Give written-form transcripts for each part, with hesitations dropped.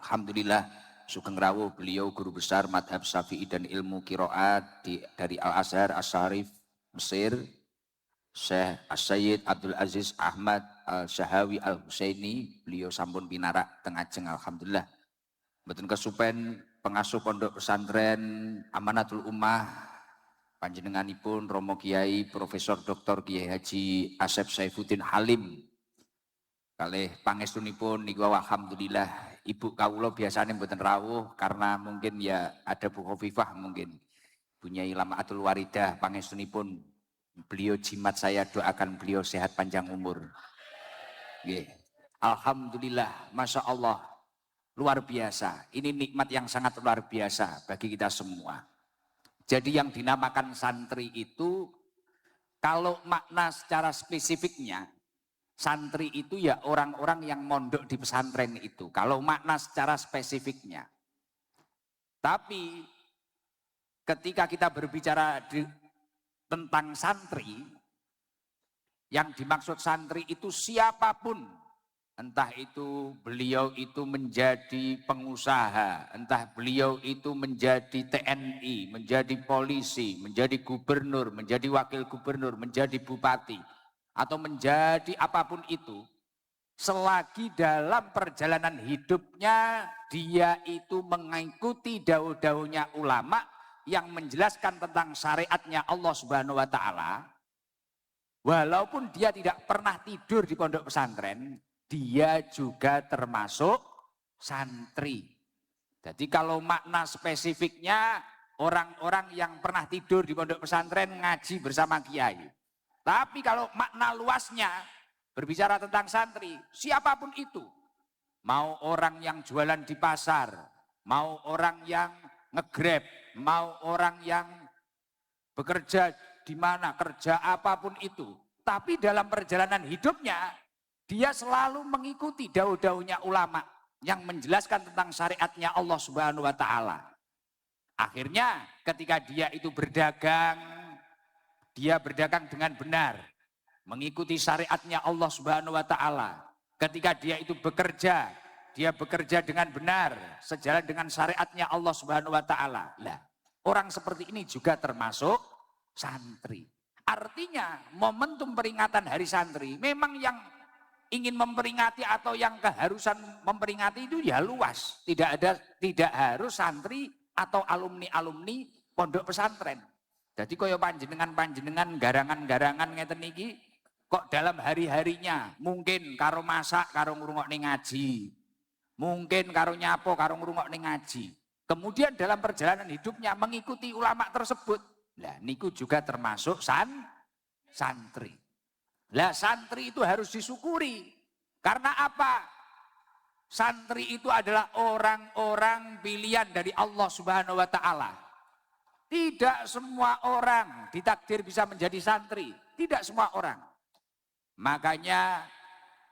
Alhamdulillah sugeng rawuh beliau guru besar madhab syafi'i dan ilmu kiroat dari Al-Azhar As-Syarif Mesir, Syekh As-Sayyid Abdul Aziz Ahmad Al-Syahawi Al-Husaini. Beliau sampun pinarak tengajeng alhamdulillah. Mboten kesupen pengasuh pondok pesantren Amanatul Ummah panjenenganipun Romo Kiai Profesor Dr. Kiai Haji Asep Saifuddin Halim. Kalih pangestunipun niku alhamdulillah ibu kawula biasanya mboten rawuh karena mungkin ya ada Bu Khofifah mungkin. Bu Nyai Lamaatul Waridah pangestunipun beliau jimat, saya doakan beliau sehat panjang umur. Nggih. Alhamdulillah, Masya Allah, luar biasa. Ini nikmat yang sangat luar biasa bagi kita semua. Jadi yang dinamakan santri itu, kalau makna secara spesifiknya, santri itu ya orang-orang yang mondok di pesantren itu. Kalau makna secara spesifiknya. Tapi ketika kita berbicara tentang santri, yang dimaksud santri itu siapapun. Entah itu beliau itu menjadi pengusaha, entah beliau itu menjadi TNI, menjadi polisi, menjadi gubernur, menjadi wakil gubernur, menjadi bupati, atau menjadi apapun itu, selagi dalam perjalanan hidupnya dia itu mengikuti dawuh-dawuhnya ulama yang menjelaskan tentang syariatnya Allah Subhanahu wa Ta'ala, walaupun dia tidak pernah tidur di pondok pesantren, dia juga termasuk santri. Jadi kalau makna spesifiknya, orang-orang yang pernah tidur di pondok pesantren ngaji bersama kiai. Tapi kalau makna luasnya berbicara tentang santri, siapapun itu, mau orang yang jualan di pasar, mau orang yang nge-grab, mau orang yang bekerja di mana, kerja apapun itu, tapi dalam perjalanan hidupnya dia selalu mengikuti dawuh-dawuhnya ulama yang menjelaskan tentang syariatnya Allah Subhanahu wa Ta'ala. Akhirnya ketika dia itu berdagang, dia berdagang dengan benar, mengikuti syariatnya Allah Subhanahu wa Ta'ala. Ketika dia itu bekerja, dia bekerja dengan benar, sejalan dengan syariatnya Allah Subhanahu wa Ta'ala. Lah, orang seperti ini juga termasuk santri. Artinya momentum peringatan Hari Santri memang yang ingin memperingati atau yang keharusan memperingati itu ya luas. Tidak harus santri atau alumni-alumni pondok pesantren. Jadi kaya panjenengan garangan-garangan ngeten niki kok dalam hari-harinya mungkin karo masak karo ngrungokne ngaji. Mungkin karo nyapo karo ngrungokne ngaji. Kemudian dalam perjalanan hidupnya mengikuti ulama tersebut. Lah niku juga termasuk santri. Lah santri itu harus disyukuri. Karena apa? Santri itu adalah orang-orang pilihan dari Allah Subhanahu wa Ta'ala. Tidak semua orang ditakdir bisa menjadi santri. Tidak semua orang. Makanya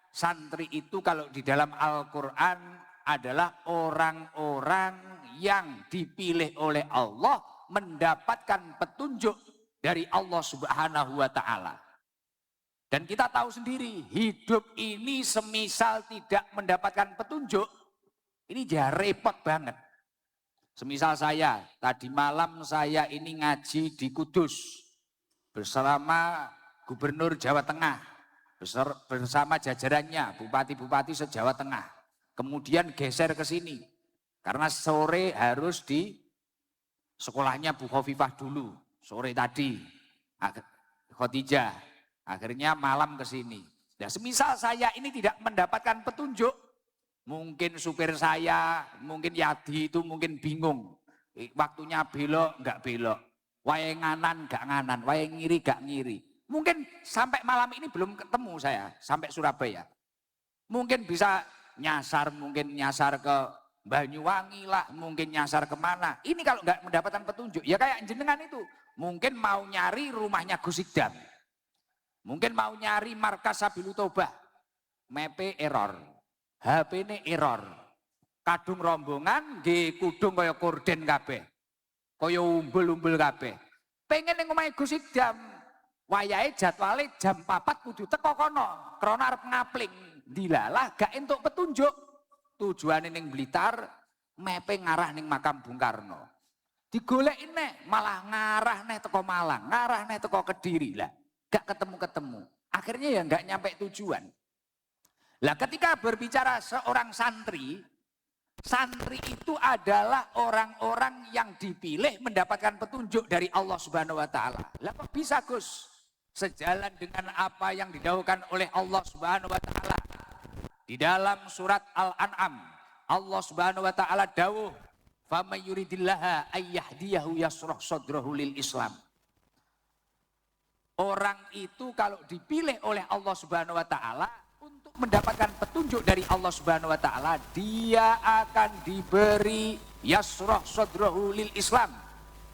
santri itu kalau di dalam Al-Quran adalah orang-orang yang dipilih oleh Allah mendapatkan petunjuk dari Allah Subhanahu wa Ta'ala. Dan kita tahu sendiri, hidup ini semisal tidak mendapatkan petunjuk, ini ya repot banget. Semisal saya, tadi malam saya ini ngaji di Kudus bersama Gubernur Jawa Tengah, bersama jajarannya, bupati-bupati se-Jawa Tengah. Kemudian geser ke sini, karena sore harus di sekolahnya Bu Khofifah dulu, sore tadi, Khotijah. Akhirnya malam ke sini. Nah, semisal saya ini tidak mendapatkan petunjuk, mungkin supir saya, mungkin Yadi itu mungkin bingung. Waktunya belok, enggak belok. Wae nganan, enggak nganan. Wae ngiri, enggak ngiri. Mungkin sampai malam ini belum ketemu saya, sampai Surabaya. Mungkin bisa nyasar, mungkin nyasar ke Banyuwangi lah, mungkin nyasar kemana. Ini kalau enggak mendapatkan petunjuk, ya kayak jenengan itu. Mungkin mau nyari rumahnya Gus Idam. Mungkin mau nyari markas Sabilu Tobah, mepe error, HP ini error, kadung rombongan, kudung kaya korden kabeh, kaya umbul-umbul kabeh. Pengen yang ngomongin Gus Idam, wayahe jadwale jam 4 kudu teko kono, krana arep ngapling, dilalah gak entuk petunjuk. tujuane ning Blitar, mepe ngarah ning makam Bung Karno. Digoleki nek malah ngarah nek teko Malang, ngarah nek teko Kediri lah. Gak ketemu-ketemu. Akhirnya ya gak nyampe tujuan. Lah ketika berbicara seorang santri, santri itu adalah orang-orang yang dipilih mendapatkan petunjuk dari Allah Subhanahu wa taala. Lah kok bisa, Gus? Sejalan dengan apa yang didhawuhkan oleh Allah Subhanahu wa taala. Di dalam surat Al-An'am, Allah Subhanahu wa taala dawuh, "Faman yuridillaha ayyahdiyahu yashrah sadrahu lil Islam." Orang itu kalau dipilih oleh Allah Subhanahu wa taala untuk mendapatkan petunjuk dari Allah Subhanahu wa taala, dia akan diberi yashrah sadrahu lil Islam,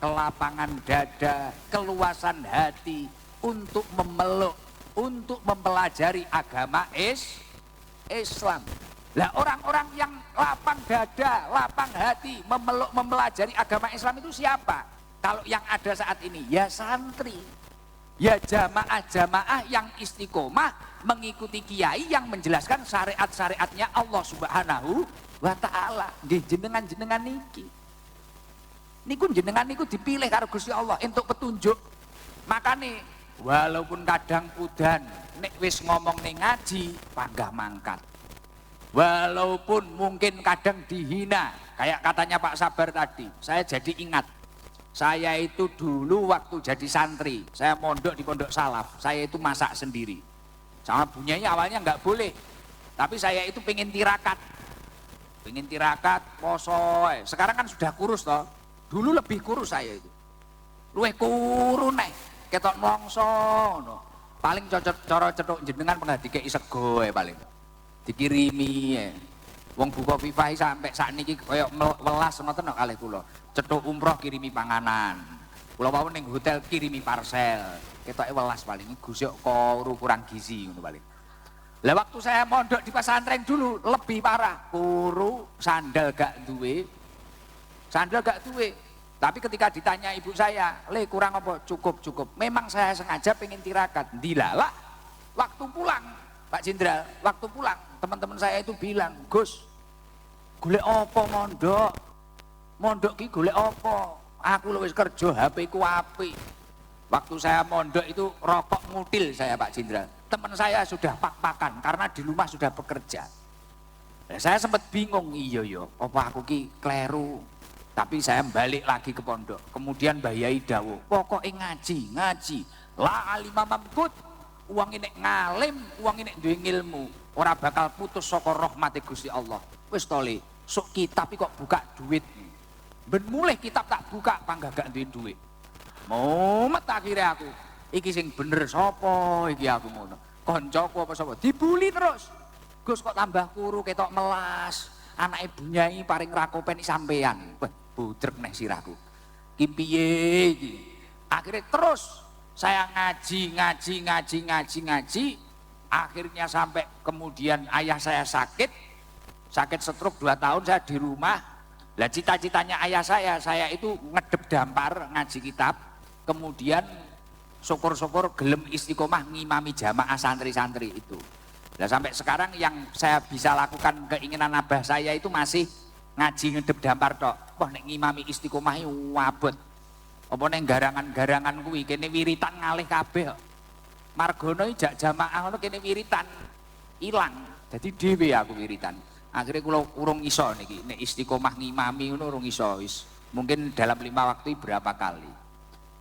kelapangan dada, keluasan hati untuk memeluk, untuk mempelajari agama Islam. Lah orang-orang yang lapang dada, lapang hati, memeluk, mempelajari agama Islam itu siapa? Kalau yang ada saat ini, ya santri. Ya jamaah-jamaah yang istiqomah mengikuti kiai yang menjelaskan syariat-syariatnya Allah Subhanahu wa taala. Nggih jenengan-jenengan niki. Niku jenengan niku dipilih karo Gusti Allah untuk petunjuk. Makane walaupun kadang pudan nek wis ngomong ning ngaji panggah mangkat. Walaupun mungkin kadang dihina, kayak katanya Pak Sabar tadi, saya jadi ingat. Saya itu dulu waktu jadi santri, saya mondok di Pondok Salaf, saya itu masak sendiri. Sama bunyanya awalnya nggak boleh, tapi saya itu pengen tirakat, poso. Sekarang kan sudah kurus toh, dulu lebih kurus saya itu. Luwih kuru nek, ketok mongso, no. Paling coro cetuk jenengan pernah dikei sego paling, dikirimi. Wong buka pipahi sampai saat ini koyok welas ngoten kok kalih kula. Cetuk umroh kirimi panganan. Kula wau ning hotel kirimi parcel. Ketoke welas paling gusuk kok kurang gizi ngono paling. Lah waktu saya mondok di pesantren dulu lebih parah. Kuru, sandal gak duwe. Tapi ketika ditanya ibu saya, "Le kurang apa?" Cukup. Memang saya sengaja pengen tirakat. Dilalak waktu pulang, Pak Jenderal, waktu pulang teman-teman saya itu bilang, "Gus, golek apa mondok? Mondok ki golek apa? Aku wis kerja, HP ku apik." Waktu saya mondok itu rokok ngutil saya, Pak Jenderal. Teman saya sudah pak-pakan karena di rumah sudah bekerja. Saya sempat bingung, iya apa aku ki kleru. Tapi saya balik lagi ke pondok. Kemudian Mbah Yai dawuh, "Pokoknya ngaji. La alima mamkut." Uang ini ngalim, uang ini duwe ilmu, ora bakal putus saka rahmate Gusti Allah. Wis tole, sok kitab kok buka duit. Ben mulih kitab tak buka panggah gak duwe duit. Mumet akhirnya aku. Iki sing bener sapa iki aku ngono. Koncoku apa sapa? Dibuli terus. "Gus kok tambah kuru ketok melas. Anake bunyai paring rakopen sampean." Wah, budrek nek sirahku. Ki piye iki? Akhirnya terus saya ngaji. Akhirnya sampai kemudian ayah saya sakit stroke 2 tahun, saya di rumah. Lah cita-citanya ayah saya itu ngedep dampar ngaji kitab, kemudian syukur-syukur gelem istiqomah ngimami jamaah santri-santri itu. Lah sampai sekarang yang saya bisa lakukan keinginan abah saya itu masih ngaji ngedep dampar tok. Wah nek ngimami istiqomah wabot. Apa neng garangan-garangan kuwi kene wiritan ngalih kabeh kok. Margono jak jamaah ngono kene wiritan ilang. Dadi dhewe aku wiritan. Akhirnya kula urung iso niki nek istiqomah ngimami ngono urung iso wis. Mungkin dalam 5 waktu berapa kali.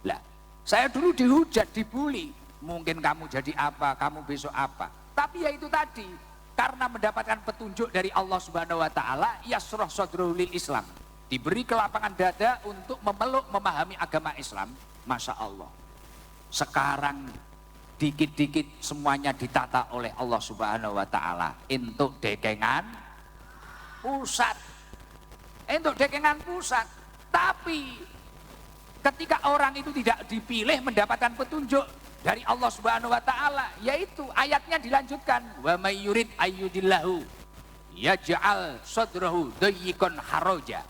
Lah, saya dulu dihujat, dibully. Mungkin kamu jadi apa, kamu besok apa. Tapi ya itu tadi, karena mendapatkan petunjuk dari Allah Subhanahu wa taala, yashrah sadrul lil Islam. Diberi kelapangan dada untuk memeluk, memahami agama Islam. Masya Allah. Sekarang dikit-dikit semuanya ditata oleh Allah Subhanahu wa taala. Untuk dekengan pusat. Tapi ketika orang itu tidak dipilih mendapatkan petunjuk dari Allah Subhanahu wa taala, yaitu ayatnya dilanjutkan, "Wa may yurid ayyudillahu yaj'al sadrahu dayyikon haraja."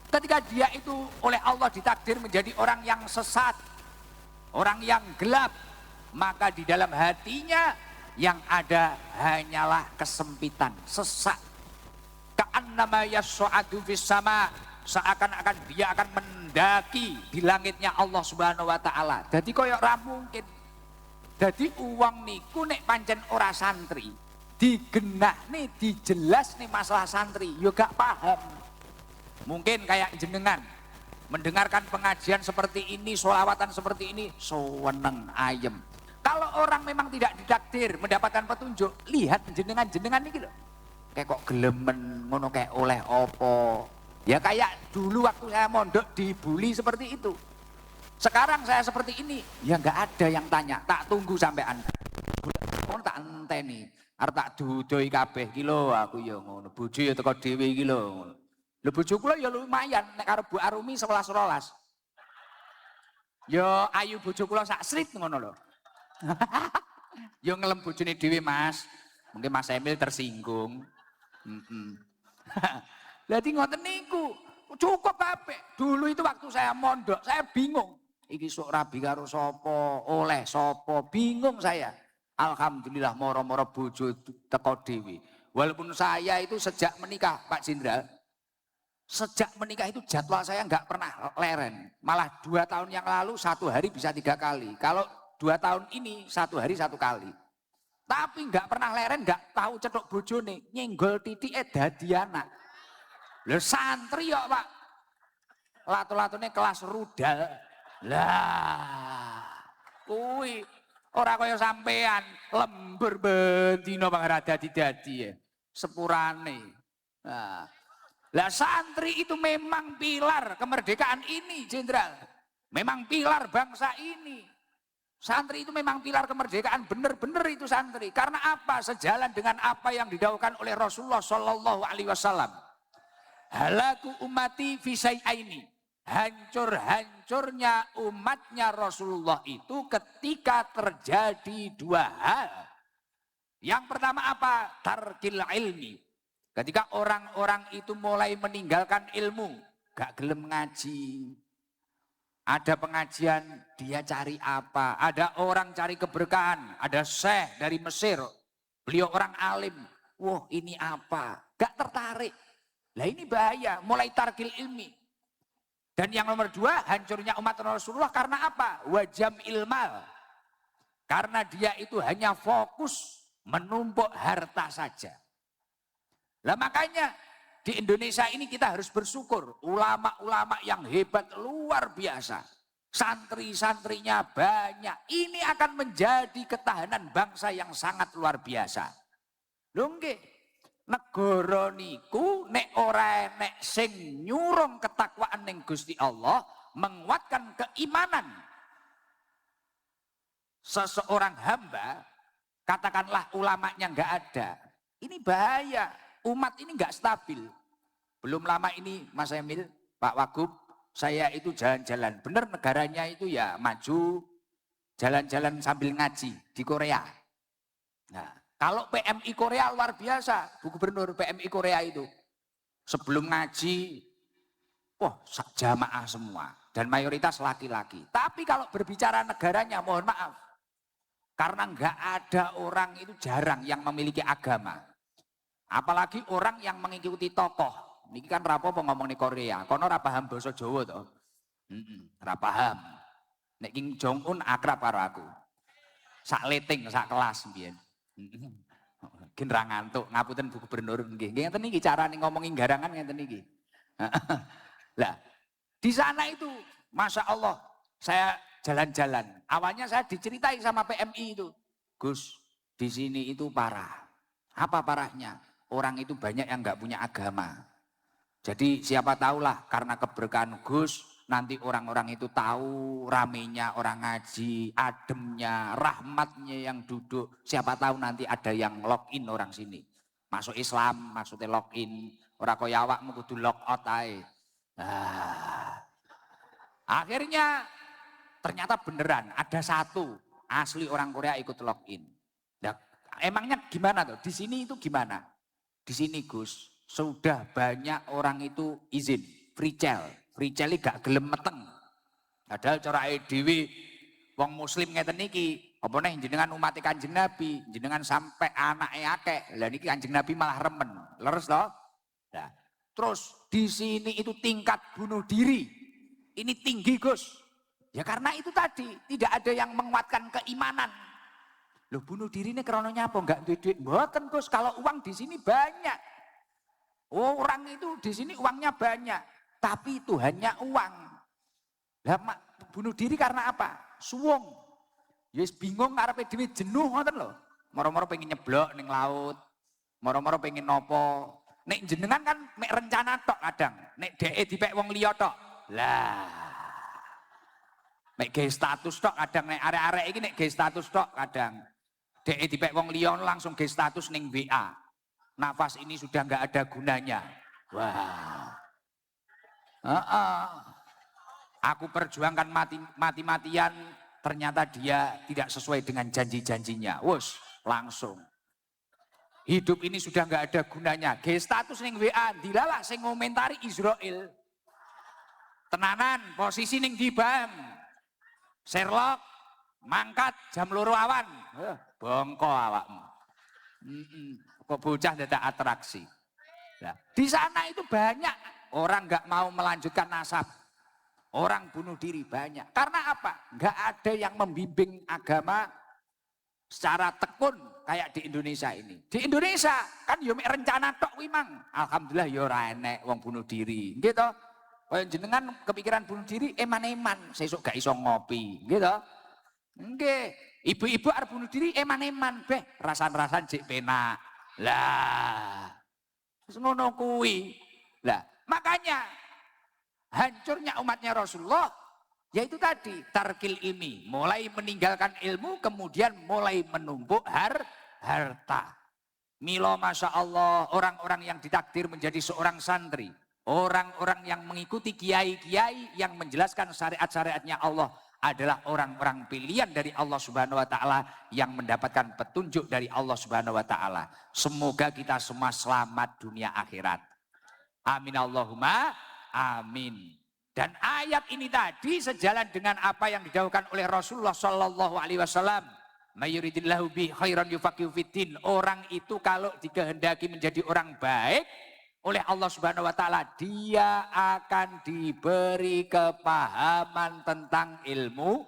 Ketika dia itu oleh Allah ditakdir menjadi orang yang sesat, orang yang gelap, maka di dalam hatinya yang ada hanyalah kesempitan, sesak. Ka'annama yas'adu fis sama, seakan-akan dia akan mendaki di langitnya Allah Subhanahu wa taala. Dadi koyo ora mungkin. Dadi uang niku nek pancen ora santri, digenahne dijelasne masalah santri, yo gak paham. Mungkin kayak jenengan mendengarkan pengajian seperti ini, sholawatan seperti ini, seneng ayem. Kalau orang memang tidak ditakdir mendapatkan petunjuk, lihat jenengan ini loh. Kayak kok gelemen, ngono kayak oleh opo. Ya kayak dulu waktu saya mondok dibully seperti itu. Sekarang saya seperti ini, ya nggak ada yang tanya. Tak tunggu sampai Anda. Ngono tak enteni, arep tak dudoi kabeh ki lho aku ya ngono. Bojo ya teko dhewe iki lho ngono. Lho bojo kula ya lumayan nek karo Bu Arumi 11-12. Ya ayu bojo kula sak srit ngono lho. Ya ngelem bojone dhewe Mas. Mungkin Mas Emil tersinggung. Jadi ngoten niku cukup apik. Dulu itu waktu saya mondok, saya bingung. Iki sok rabi karo sapa, oleh sapa, bingung saya. Alhamdulillah moro-moro bojo teko dhewe. Walaupun saya itu sejak menikah Pak Jenderal, sejak menikah itu jadwal saya nggak pernah leren. Malah 2 tahun yang lalu 1 hari bisa 3 kali. Kalau 2 tahun ini 1 hari 1 kali. Tapi nggak pernah leren, nggak tahu cetok bojone, nyenggol titike dadi anak. Lho santri kok Pak. Lato-latone kelas rudal. Lah. Kuwi ora kaya sampean lembur bendina Bang dadi-dadi ya. Sepurane. Nah. Lah santri itu memang pilar kemerdekaan ini, Jenderal. Memang pilar bangsa ini. Santri itu memang pilar kemerdekaan, benar-benar itu santri. Karena apa? Sejalan dengan apa yang didhawuhkan oleh Rasulullah Shallallahu Alaihi Wasallam. Halaku umati fisai'aini. Hancur-hancurnya umatnya Rasulullah itu ketika terjadi 2 hal. Yang pertama apa? Tarkil ilmi. Ketika orang-orang itu mulai meninggalkan ilmu, gak gelem ngaji. Ada pengajian, dia cari apa? Ada orang cari keberkahan, ada syekh dari Mesir, beliau orang alim. Wah, ini apa? Gak tertarik. Lah ini bahaya, mulai tarkil ilmi. Dan yang nomor 2, hancurnya umat Rasulullah karena apa? Wajam ilmal. Karena dia itu hanya fokus menumpuk harta saja. Lah makanya di Indonesia ini kita harus bersyukur. Ulama-ulama yang hebat luar biasa. Santri-santrinya banyak. Ini akan menjadi ketahanan bangsa yang sangat luar biasa. Lho nggih. Negara niku nek ora nek sing nyurung ketakwaan ning Gusti Allah, menguatkan keimanan seseorang hamba, katakanlah ulamanya enggak ada. Ini bahaya. Umat ini enggak stabil. Belum lama ini Mas Emil, Pak Wagub, saya itu jalan-jalan. Benar negaranya itu ya maju, jalan-jalan sambil ngaji di Korea. Nah, kalau PMI Korea luar biasa, Bu Gubernur PMI Korea itu. Sebelum ngaji, wah jamaah semua. Dan mayoritas laki-laki. Tapi kalau berbicara negaranya, mohon maaf. Karena enggak ada orang itu jarang yang memiliki agama. Apalagi orang yang mengikuti tokoh. Ini kan rapopo ngomong di Korea. Kono ora paham basa Jawa toh. Ora paham. Nek Kim Jong Un akrab karo aku. Sak leting, sak kelas mbiyen. Mungkin ra ngantuk, ngapunten Bu Gubernur nggih. Nggih ngeten iki carane ngomongin garangan ngeten iki. Lah, di sana itu Masya Allah saya jalan-jalan. Awalnya saya diceritai sama PMI itu. Gus, di sini itu parah. Apa parahnya? Orang itu banyak yang nggak punya agama. Jadi siapa tahulah karena keberkahan Gus, nanti orang-orang itu tahu ramenya orang ngaji, ademnya, rahmatnya yang duduk. Siapa tahu nanti ada yang login orang sini. Masuk Islam, maksudnya login. Orang kaya awakmu kudu log out ae. Nah, akhirnya ternyata beneran ada satu asli orang Korea ikut login. Nah, emangnya gimana tuh? Di sini itu gimana? Di sini Gus, sudah banyak orang itu izin free cell. Free cell ini gak gelem meteng. Padahal cara dhewe wong muslim ngeten niki, apa neh jenengan umat Kanjeng Nabi, jenengan sampai anake akeh. Lah niki Kanjeng Nabi malah remen. Leres toh? Nah, terus di sini itu tingkat bunuh diri. Ini tinggi Gus. Ya karena itu tadi, tidak ada yang menguatkan keimanan. Loh bunuh diri ini karena nyapa enggak duit-duit. Mboten Gus, kalau uang di sini banyak. Orang itu di sini uangnya banyak, tapi Tuhannya uang. Lah bunuh diri karena apa? Suwung. Yes bingung ngarepe dhewe jenuh ngoten lho. Moro-moro pengen nyeblok ning laut. Moro-moro pengen nopo. Nek jenengan kan mek rencana tok kadang. Nek dheke dipek wong liya tok. Lah. Mek ge status tok kadang nek arek-arek iki nek ge status tok kadang. Dheke dipek wong liya langsung ge status ning WA. Nafas ini sudah enggak ada gunanya. Wah. Aku perjuangkan mati-matian, ternyata dia tidak sesuai dengan janji-janjinya. Wus, langsung. Hidup ini sudah nggak ada gunanya. Ge status ning WA, dilalah sing ngomentari Israel. Tenanan, posisi ning dibam. Sherlock, mangkat jam 2 awan. Bongko awakmu. Kok bocah dadak atraksi. Nah, di sana itu banyak orang nggak mau melanjutkan nasab. Orang bunuh diri banyak. Karena apa? Nggak ada yang membimbing agama secara tekun kayak di Indonesia ini. Di Indonesia kan yo mek rencana tok kuwi mang. Alhamdulillah yo ora enek wong bunuh diri. Gitu. Kaya jenengan kepikiran bunuh diri eman-eman, sesuk gak iso ngopi, gitu. Nggih, ibu-ibu arep bunuh diri eman-eman, beh rasan-rasan jek penak. Lah. Wis ngono kuwi. Lah, makanya hancurnya umatnya Rasulullah yaitu tadi tarkil ilmi, mulai meninggalkan ilmu kemudian mulai menumpuk harta. Milo masya Allah orang-orang yang ditakdir menjadi seorang santri, orang-orang yang mengikuti kiai-kiai yang menjelaskan syariat-syariatnya Allah adalah orang-orang pilihan dari Allah Subhanahu wa taala yang mendapatkan petunjuk dari Allah Subhanahu wa taala. Semoga kita semua selamat dunia akhirat. Amin Allahumma amin. Dan ayat ini tadi sejalan dengan apa yang didhawuhkan oleh Rasulullah sallallahu alaihi wasallam. Mayuridillahu bi khairan yufaqihu fiddin. Orang itu kalau dikehendaki menjadi orang baik oleh Allah Subhanahu wa taala, dia akan diberi kepahaman tentang ilmu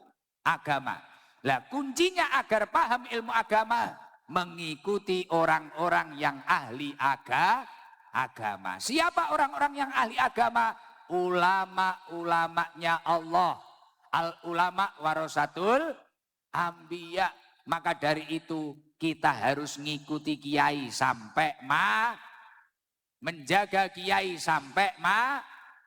agama. Lah kuncinya agar paham ilmu agama mengikuti orang-orang yang ahli agama. Siapa orang-orang yang ahli agama? Ulama-ulamanya Allah. Al ulama warasatul anbiya. Maka dari itu kita harus ngikuti kiai sampai menjaga kiai sampai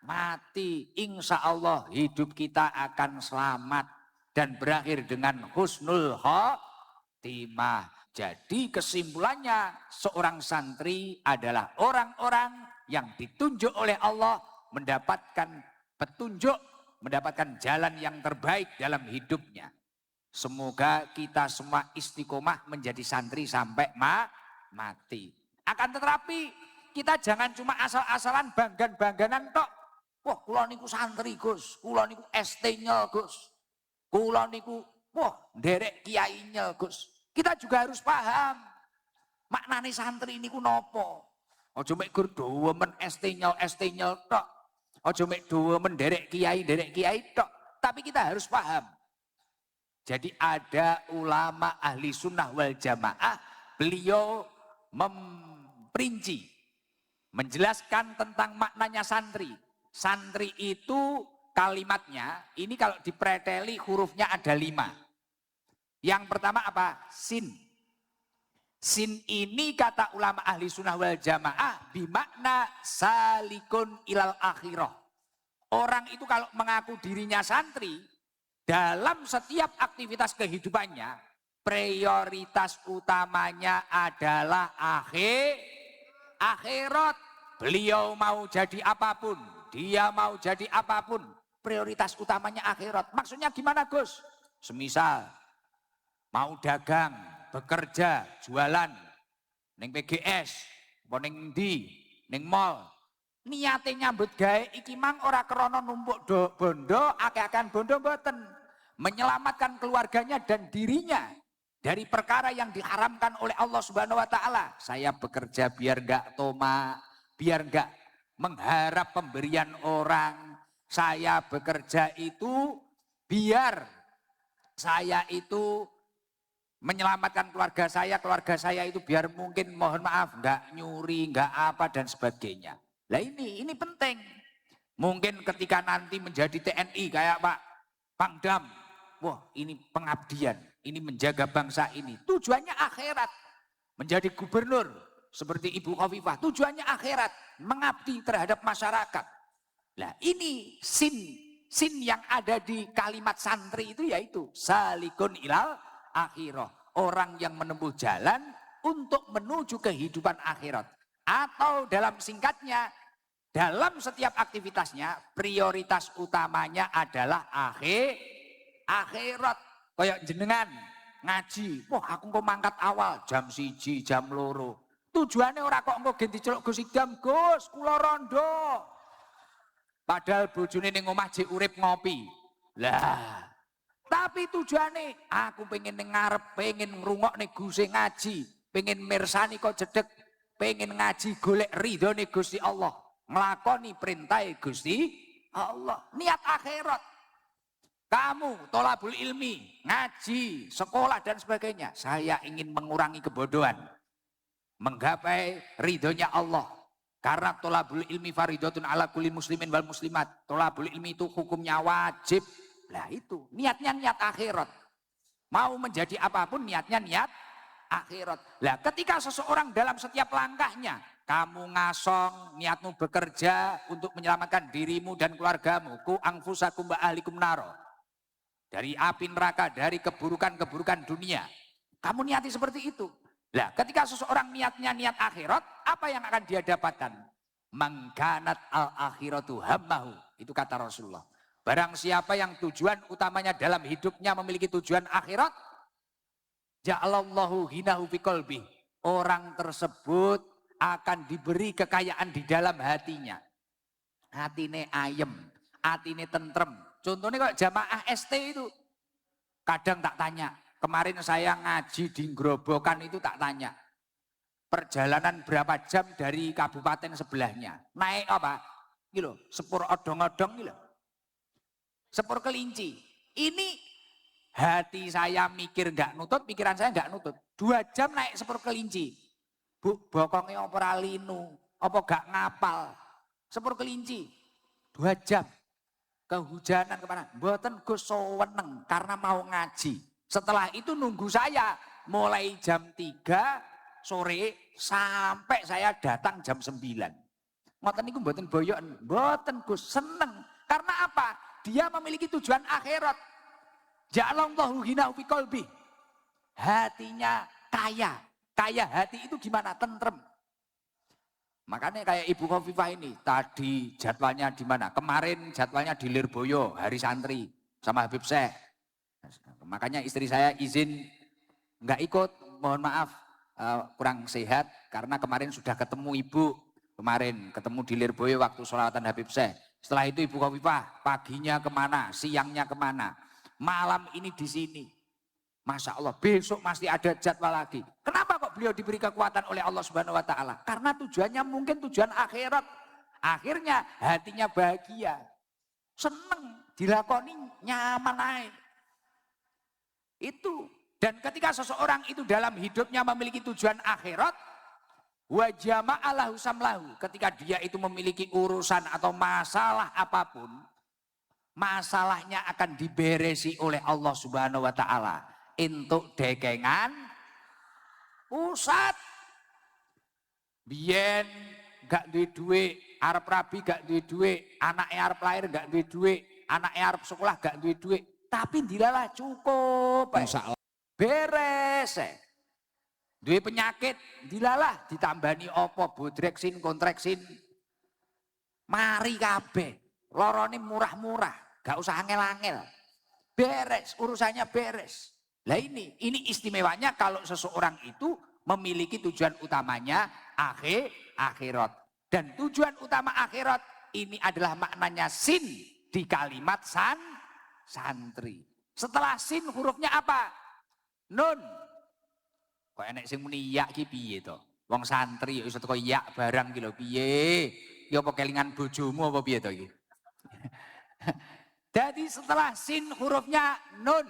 mati. Insya Allah hidup kita akan selamat dan berakhir dengan husnul khotimah. Jadi kesimpulannya seorang santri adalah orang-orang yang ditunjuk oleh Allah mendapatkan petunjuk, mendapatkan jalan yang terbaik dalam hidupnya. Semoga kita semua istiqomah menjadi santri sampai mati. Akan tetapi kita jangan cuma asal-asalan banggan-bangganan tok. Wah, kula niku santri Gus, kula niku ST-nya Gus. Kula niku wah, nderek kiainya Gus. Kita juga harus paham maknane santri niku nopo. Aja mek gur dowemen ST-nya tok. Aja mek dowemen nderek kiai tok. Tapi kita harus paham. Jadi ada ulama ahli sunnah wal jamaah, beliau memperinci, menjelaskan tentang maknanya santri. Santri itu kalimatnya, ini kalau dipreteli hurufnya ada 5. Yang pertama apa? Sin. Sin ini kata ulama ahli sunnah wal jamaah bimakna salikun ilal akhirah. Orang itu kalau mengaku dirinya santri, dalam setiap aktivitas kehidupannya, prioritas utamanya adalah akhirat. Beliau mau jadi apapun, dia mau jadi apapun, prioritas utamanya akhirat. Maksudnya gimana Gus? Semisal mau dagang, bekerja, jualan, ning PGS, ning ndi, ning mall. Niate nyambut gawe iki mang ora krana numpuk bondo, akeh-akehan bondo mboten. Menyelamatkan keluarganya dan dirinya dari perkara yang diharamkan oleh Allah Subhanahu wa taala. Saya bekerja biar enggak toma, biar enggak mengharap pemberian orang. Saya bekerja itu biar saya itu menyelamatkan keluarga saya itu biar mungkin mohon maaf enggak nyuri, enggak apa dan sebagainya. Lah ini penting. Mungkin ketika nanti menjadi TNI kayak Pak Pangdam, wah ini pengabdian, ini menjaga bangsa ini. Tujuannya akhirat. Menjadi gubernur seperti Ibu Khofifah, tujuannya akhirat, mengabdi terhadap masyarakat. Nah ini sin yang ada di kalimat santri itu yaitu salikun ilal akhirah. Orang yang menempuh jalan untuk menuju kehidupan akhirat. Atau dalam singkatnya, dalam setiap aktivitasnya prioritas utamanya adalah akhirat. Kayak jenengan ngaji, wah aku kok mangkat awal jam 1 jam 2. Tujuannya ora kok engko ganti celuk Gus Idam, Gus kula rondo. Padahal bojone ning omah jek urip ngopi. Lah, tapi tujuannya aku pengen ngarep, pengen ngrungokne Gus ngaji, pengen mirsani kok jedeg, pengen ngaji golek ridhone Gusti Allah, nglakoni perintah Gusti Allah, niat akhirat. Kamu tolabul ilmi, ngaji, sekolah dan sebagainya. Saya ingin mengurangi kebodohan, menggapai ridhonya Allah. Karena tolabul ilmi faridatun ala kulli muslimin wal muslimat. Tolabul ilmi itu hukumnya wajib. Lah itu niatnya niat akhirat. Mau menjadi apapun niatnya niat akhirat. Lah ketika seseorang dalam setiap langkahnya, kamu ngasong, niatmu bekerja untuk menyelamatkan dirimu dan keluargamu, ku angfusakum wa ahlikum naro, dari api neraka, dari keburukan-keburukan dunia. Kamu niati seperti itu. Lah, ketika seseorang niatnya niat akhirat, apa yang akan dia dapatkan? Mangkanat al-akhiratu hammahu. Itu kata Rasulullah. Barang siapa yang tujuan utamanya dalam hidupnya memiliki tujuan akhirat, ja'alallahu hinahu fi qalbi. Orang tersebut akan diberi kekayaan di dalam hatinya. Hatine ayem, hatine tentrem. Contohnya kok jamaah ST itu, kadang tak tanya, kemarin saya ngaji di Grobogan itu tak tanya, perjalanan berapa jam dari kabupaten sebelahnya, naik apa? Gitu, sepur odong-odong gitu, sepur kelinci. Ini hati saya mikir nggak nutut, pikiran saya nggak nutut. 2 jam naik sepur kelinci, bu, bokongnya opera linu, apa gak ngapal, sepur kelinci, 2 jam. Kehujanan kemana? Mboten Gus seneng karena mau ngaji. Setelah itu nunggu saya mulai jam 3 sore sampai saya datang jam 9. Ngoten niku mboten boyoken, mboten Gus seneng. Karena apa? Dia memiliki tujuan akhirat. Ja'alallahu hinahu fi qalbi. Hatinya kaya. Kaya hati itu gimana? Tentrem. Makanya kayak Ibu Khofifah ini, tadi jadwalnya di mana? Kemarin jadwalnya di Lirboyo, hari santri sama Habib Syekh. Makanya istri saya izin nggak ikut, mohon maaf kurang sehat karena kemarin sudah ketemu Ibu. Kemarin ketemu di Lirboyo waktu sholawatan Habib Syekh. Setelah itu Ibu Khofifah paginya kemana, siangnya kemana, malam ini di sini. Masya Allah, besok masih ada jadwal lagi. Kenapa kok beliau diberi kekuatan oleh Allah Subhanahu Wa Taala? Karena tujuannya mungkin tujuan akhirat. Akhirnya hatinya bahagia, seneng, dilakoni nyaman aja. Itu. Dan ketika seseorang itu dalam hidupnya memiliki tujuan akhirat, wa jama'alahu samlahu. Ketika dia itu memiliki urusan atau masalah apapun, masalahnya akan diberesi oleh Allah Subhanahu Wa Taala. Untuk dekengan pusat biyen gak duwe duit, arep rabi gak duwe duit, anaknya arep lahir gak duwe duit, anaknya arep sekolah gak duwe duit, tapi dilalah cukup insyaallah beres. Duwe penyakit dilalah ditambani opo bodreksin kontreksin mari kabeh, lorone murah-murah, gak usah angel-angel, beres, urusannya beres. Lah ini istimewanya kalau seseorang itu memiliki tujuan utamanya akhirat. Dan tujuan utama akhirat ini adalah maknanya sin di kalimat santri. Setelah sin hurufnya apa? Nun. Kok enek sing muni ya ki piye to? Wong santri ya iso teko yak barang ki lho piye? Ki apa kelingan bojomu apa piye to iki? Jadi setelah sin hurufnya nun.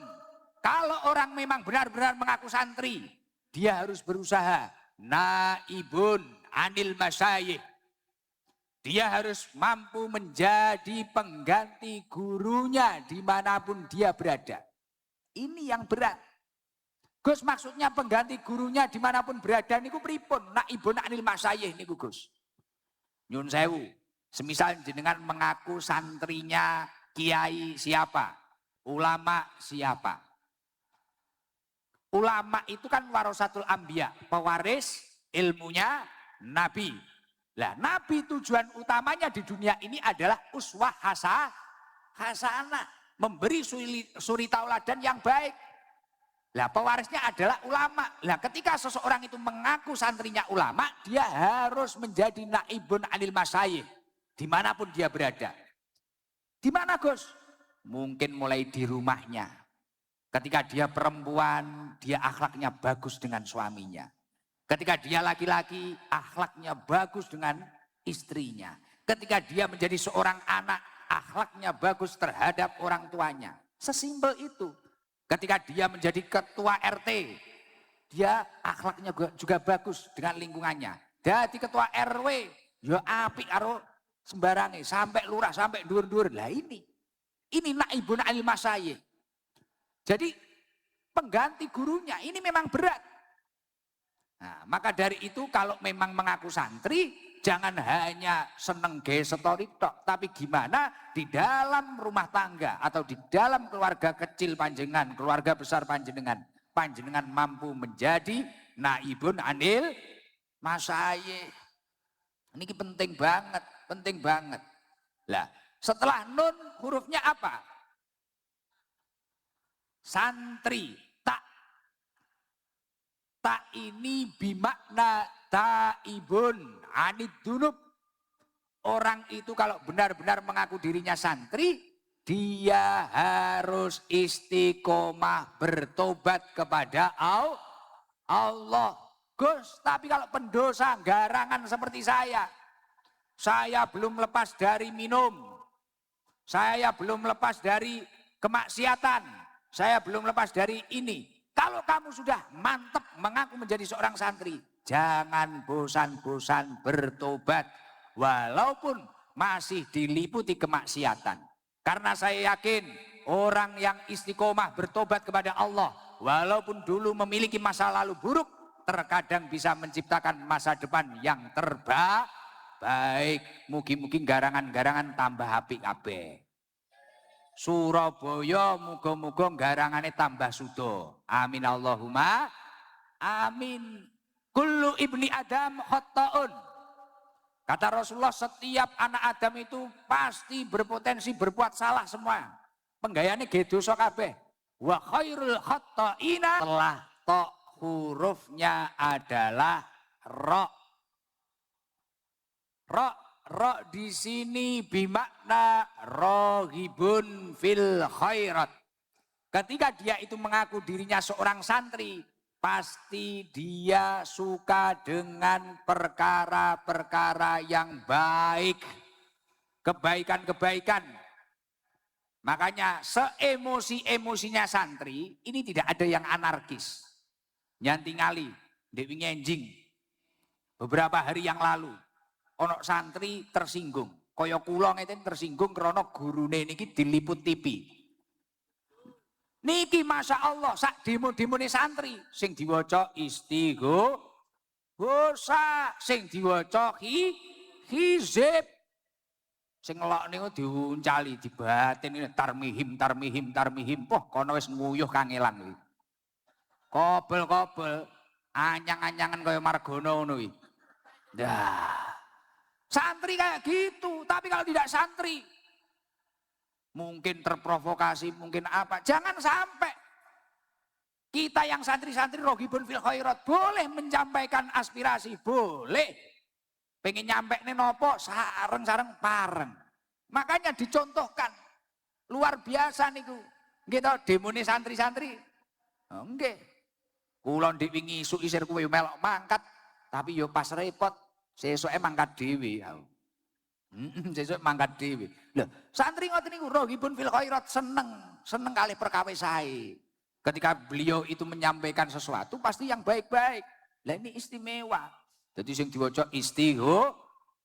Kalau orang memang benar-benar mengaku santri, dia harus berusaha naibun anil masyayikh. Dia harus mampu menjadi pengganti gurunya dimanapun dia berada. Ini yang berat. Gus, maksudnya pengganti gurunya dimanapun berada niku pripun? Naibun anil masyayikh niku Gus. Nyun sewu, semisal jenengan mengaku santrinya kiai siapa? Ulama siapa? Ulama itu kan warasatul anbiya, pewaris ilmunya Nabi. Lah, Nabi tujuan utamanya di dunia ini adalah uswah hasanah, memberi suri tauladan yang baik. Lah, pewarisnya adalah ulama. Lah, ketika seseorang itu mengaku santrinya ulama, dia harus menjadi naibun anil masyayikh dimanapun dia berada. Di mana Gus? Mungkin mulai di rumahnya. Ketika dia perempuan, dia akhlaknya bagus dengan suaminya. Ketika dia laki-laki, akhlaknya bagus dengan istrinya. Ketika dia menjadi seorang anak, akhlaknya bagus terhadap orang tuanya. Sesimpel itu. Ketika dia menjadi ketua RT, dia akhlaknya juga bagus dengan lingkungannya. Jadi ketua RW, ya apik karo sembarange, sampai lurah, sampai dur-dur. Lah ini naibun anil masyayikh. Jadi pengganti gurunya ini memang berat. Nah, maka dari itu kalau memang mengaku santri, jangan hanya seneng gesetori tok, tapi gimana di dalam rumah tangga atau di dalam keluarga kecil panjenengan, keluarga besar panjenengan mampu menjadi naibun anil masyayikh. Ini penting banget. Lah, setelah nun hurufnya apa? Santri. Tak ini bimakna taibun anid dunub. Orang itu kalau benar-benar mengaku dirinya santri, dia harus istiqomah bertobat kepada Allah. Gus, tapi kalau pendosa garangan seperti saya belum lepas dari minum, saya belum lepas dari kemaksiatan, saya belum lepas dari ini. Kalau kamu sudah mantap mengaku menjadi seorang santri, jangan bosan-bosan bertobat walaupun masih diliputi kemaksiatan. Karena saya yakin orang yang istiqomah bertobat kepada Allah walaupun dulu memiliki masa lalu buruk, terkadang bisa menciptakan masa depan yang terbaik. Mugi-mugi garangan-garangan tambah apik kabeh. Surabaya muga-muga garangane tambah sudo. Amin Allahumma amin. Kullu ibni Adam khata'un. Kata Rasulullah, setiap anak Adam itu pasti berpotensi berbuat salah semua. Penggayane ge dosa kabeh. Wa khairul khata'ina, telah tok hurufnya adalah ra. Ra di sini bimakna rohibun fil khairat. Ketika dia itu mengaku dirinya seorang santri, pasti dia suka dengan perkara-perkara yang baik, kebaikan-kebaikan. Makanya seemosi-emosinya santri ini tidak ada yang anarkis. Nyanti ngali, Dewi Ngenjing beberapa hari yang lalu. Ono santri tersinggung, kaya kula ngeten tersinggung krana gurune niki diliput TV. Niki Masya Allah sak demo-demone santri sing diwaca istighosa, sing diwaca hizib, sing ngelok niku diuncali dibatin tarmihim. Poh kono wis nguyuh kangelan kuwi. Kobel anyang-anyangan kaya Margono ngono kuwi. Dah. Santri kayak gitu, tapi kalau tidak santri, mungkin terprovokasi, mungkin apa. Jangan sampai kita yang santri-santri rohibun fil khairat, boleh menyampaikan aspirasi, boleh. Pengen nyampe nih nopo, sareng-sareng pareng. Makanya dicontohkan, luar biasa niku. Gitu, demone santri-santri. Oh, nggih. Kulon diwingi isu isir kuwe melok mangkat. Tapi yo pas repot, sesuke mangkat dhewe aku. Sesuk mangkat dhewe. Lho, santri ngoten niku rohibun fil khairat, seneng kalih perkawis sae. Ketika beliau itu menyampaikan sesuatu pasti yang baik-baik. Lah ini istimewa. Jadi sing diwaca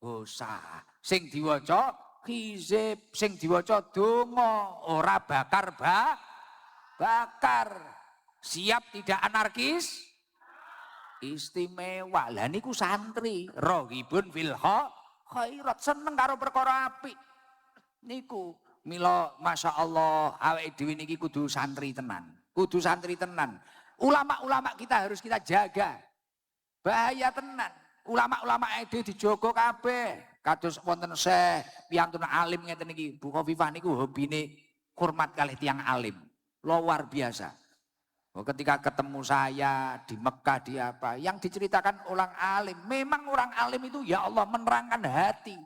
hosa, sing diwaca hizib, sing diwaca donga, ora bakar. Siap tidak anarkis? Istimewa. Lah niku santri, rohibun fil khairat, seneng karo perkara apik. Niku mila masyaallah awake dhewe niki kudu santri tenan. Kudu santri tenan. Ulama-ulama kita harus kita jaga. Bahaya tenan. Ulama-ulama itu dijogo kabeh. Kados wonten Syekh piyantun alim ngeten niki. Bu Khofifah niku hobine hormat kalih tiyang alim. Luar biasa. Ketika ketemu saya di Mekah di apa, yang diceritakan orang alim, memang orang alim itu ya Allah menerangkan hati.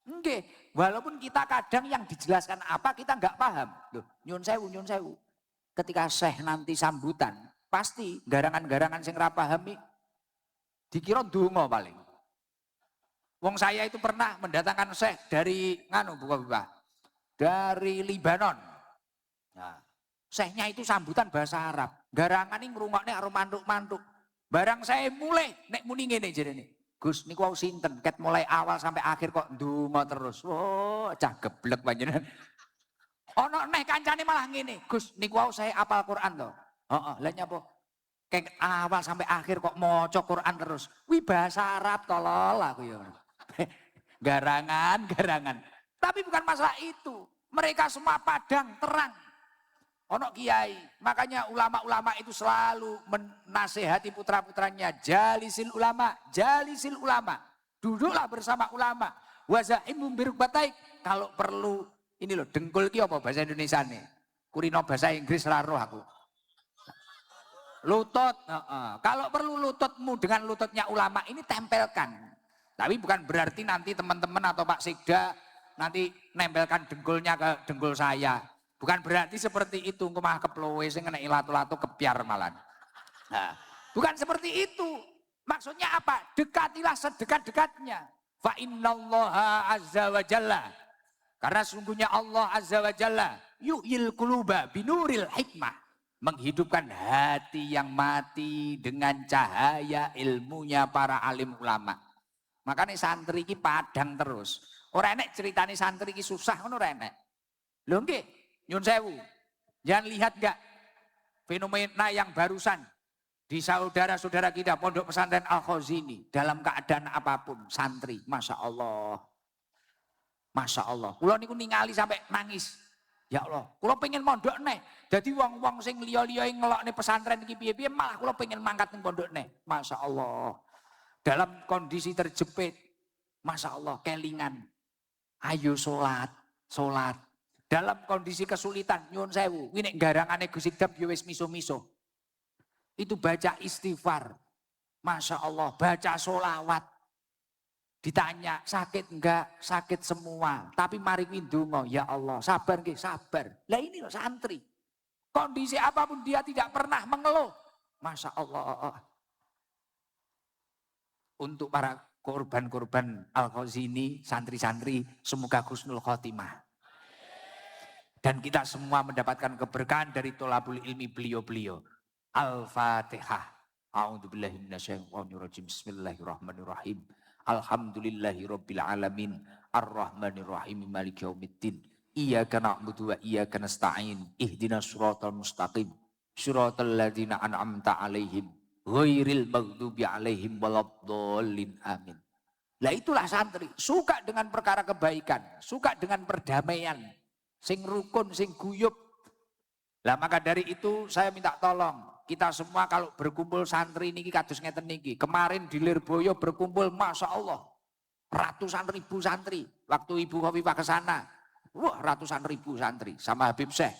Nggih, walaupun kita kadang yang dijelaskan apa kita nggak paham. Loh, nyun sewu. Ketika Syekh nanti sambutan, pasti garangan-garangan sing ra pahami dikira donga paling. Wong saya itu pernah mendatangkan Syekh dari buka dari Libanon. Nah, Syekhnya itu sambutan bahasa Arab. Garangan ini ngrungokne karo mantuk-mantuk. Barang saya mulai nek muni ngene jenenge. Gus niku wau sinten? Ket mulai awal sampai akhir kok ndonga terus. Oh, cah geblek panjenengan. Ono neh kancane malah ngene. Gus niku wau saya apal Quran to. Heeh, lha nyapa? Ket awal sampai akhir kok maca Quran terus. Kuwi bahasa Arab tolol aku ya. Garangan. Tapi bukan masalah itu. Mereka semua padang terang. Ono kiai, makanya ulama-ulama itu selalu menasehati putra-putranya, jalisil ulama. Duduklah bersama ulama. Waza'imum birukbataik. Kalau perlu, ini loh, dengkul ki apa bahasa Indonesia nih? Kurino bahasa Inggris laruh aku. Lutut, kalau perlu lututmu dengan lututnya ulama ini tempelkan. Tapi bukan berarti nanti teman-teman atau Pak Sikda nanti nempelkan dengkulnya ke dengkul saya. Bukan berarti seperti itu, engko mah keplowe sing kena latu-latu kepiar malan. Nah, bukan seperti itu. Maksudnya apa? Dekatilah sedekat-dekatnya. Fa innallaha azza wa jalla. Karena sungguhnya Allah azza wa jalla yu'il quluba binuril hikmah. Menghidupkan hati yang mati dengan cahaya ilmunya para alim ulama. Makanya santri ki padang terus. Ora enek ceritane santri ki susah ngono ora enek. Lho nggih, nyun sewu. Jangan lihat enggak fenomena yang barusan di saudara-saudara kita Pondok Pesantren Al-Khazini dalam keadaan apapun santri, Masya Allah. Kula niku ningali sampai nangis. Ya Allah, kula pengen mondok neh. Jadi wong-wong sing liya-liya ngelokne pesantren iki piye-piye malah kula pengen mangkat ning pondok neh. Masya Allah. Dalam kondisi terjepit, Masya Allah, kelingan. Ayo sholat. Dalam kondisi kesulitan, nyuwun sewu, ini garangane Gus Idam ya wis miso-miso. Itu baca istighfar. Masya Allah, baca sholawat. Ditanya, sakit enggak? Sakit semua. Tapi mari ndonga, ya Allah, sabar nggih, sabar. Lah ini loh santri. Kondisi apapun dia tidak pernah mengeluh. Masya Allah. Untuk para korban-korban Al-Khazini, santri-santri, semoga husnul khotimah. Dan kita semua mendapatkan keberkahan dari tholabul ilmi beliau-beliau. Al-Fatihah. A'udzubillahi minasyaitonirrajim. Bismillahirrahmanirrahim. Alhamdulillahirabbil alamin. Arrahmanirrahim. Maliki yaumiddin. Iyyaka na'budu wa iyyaka nasta'in. Ihdinas siratal mustaqim. Siratal ladzina an'amta 'alaihim ghairil maghdubi 'alaihim waladdallin. Amin. Lah itulah santri, suka dengan perkara kebaikan, suka dengan perdamaian. Sing rukun, sing guyub. Lah maka dari itu saya minta tolong kita semua kalau berkumpul santri niki kados ngeten niki. Kemarin di Lirboyo berkumpul Masya Allah ratusan ribu santri. Waktu Ibu Khofifah ke sana, wah ratusan ribu santri sama Habib Syekh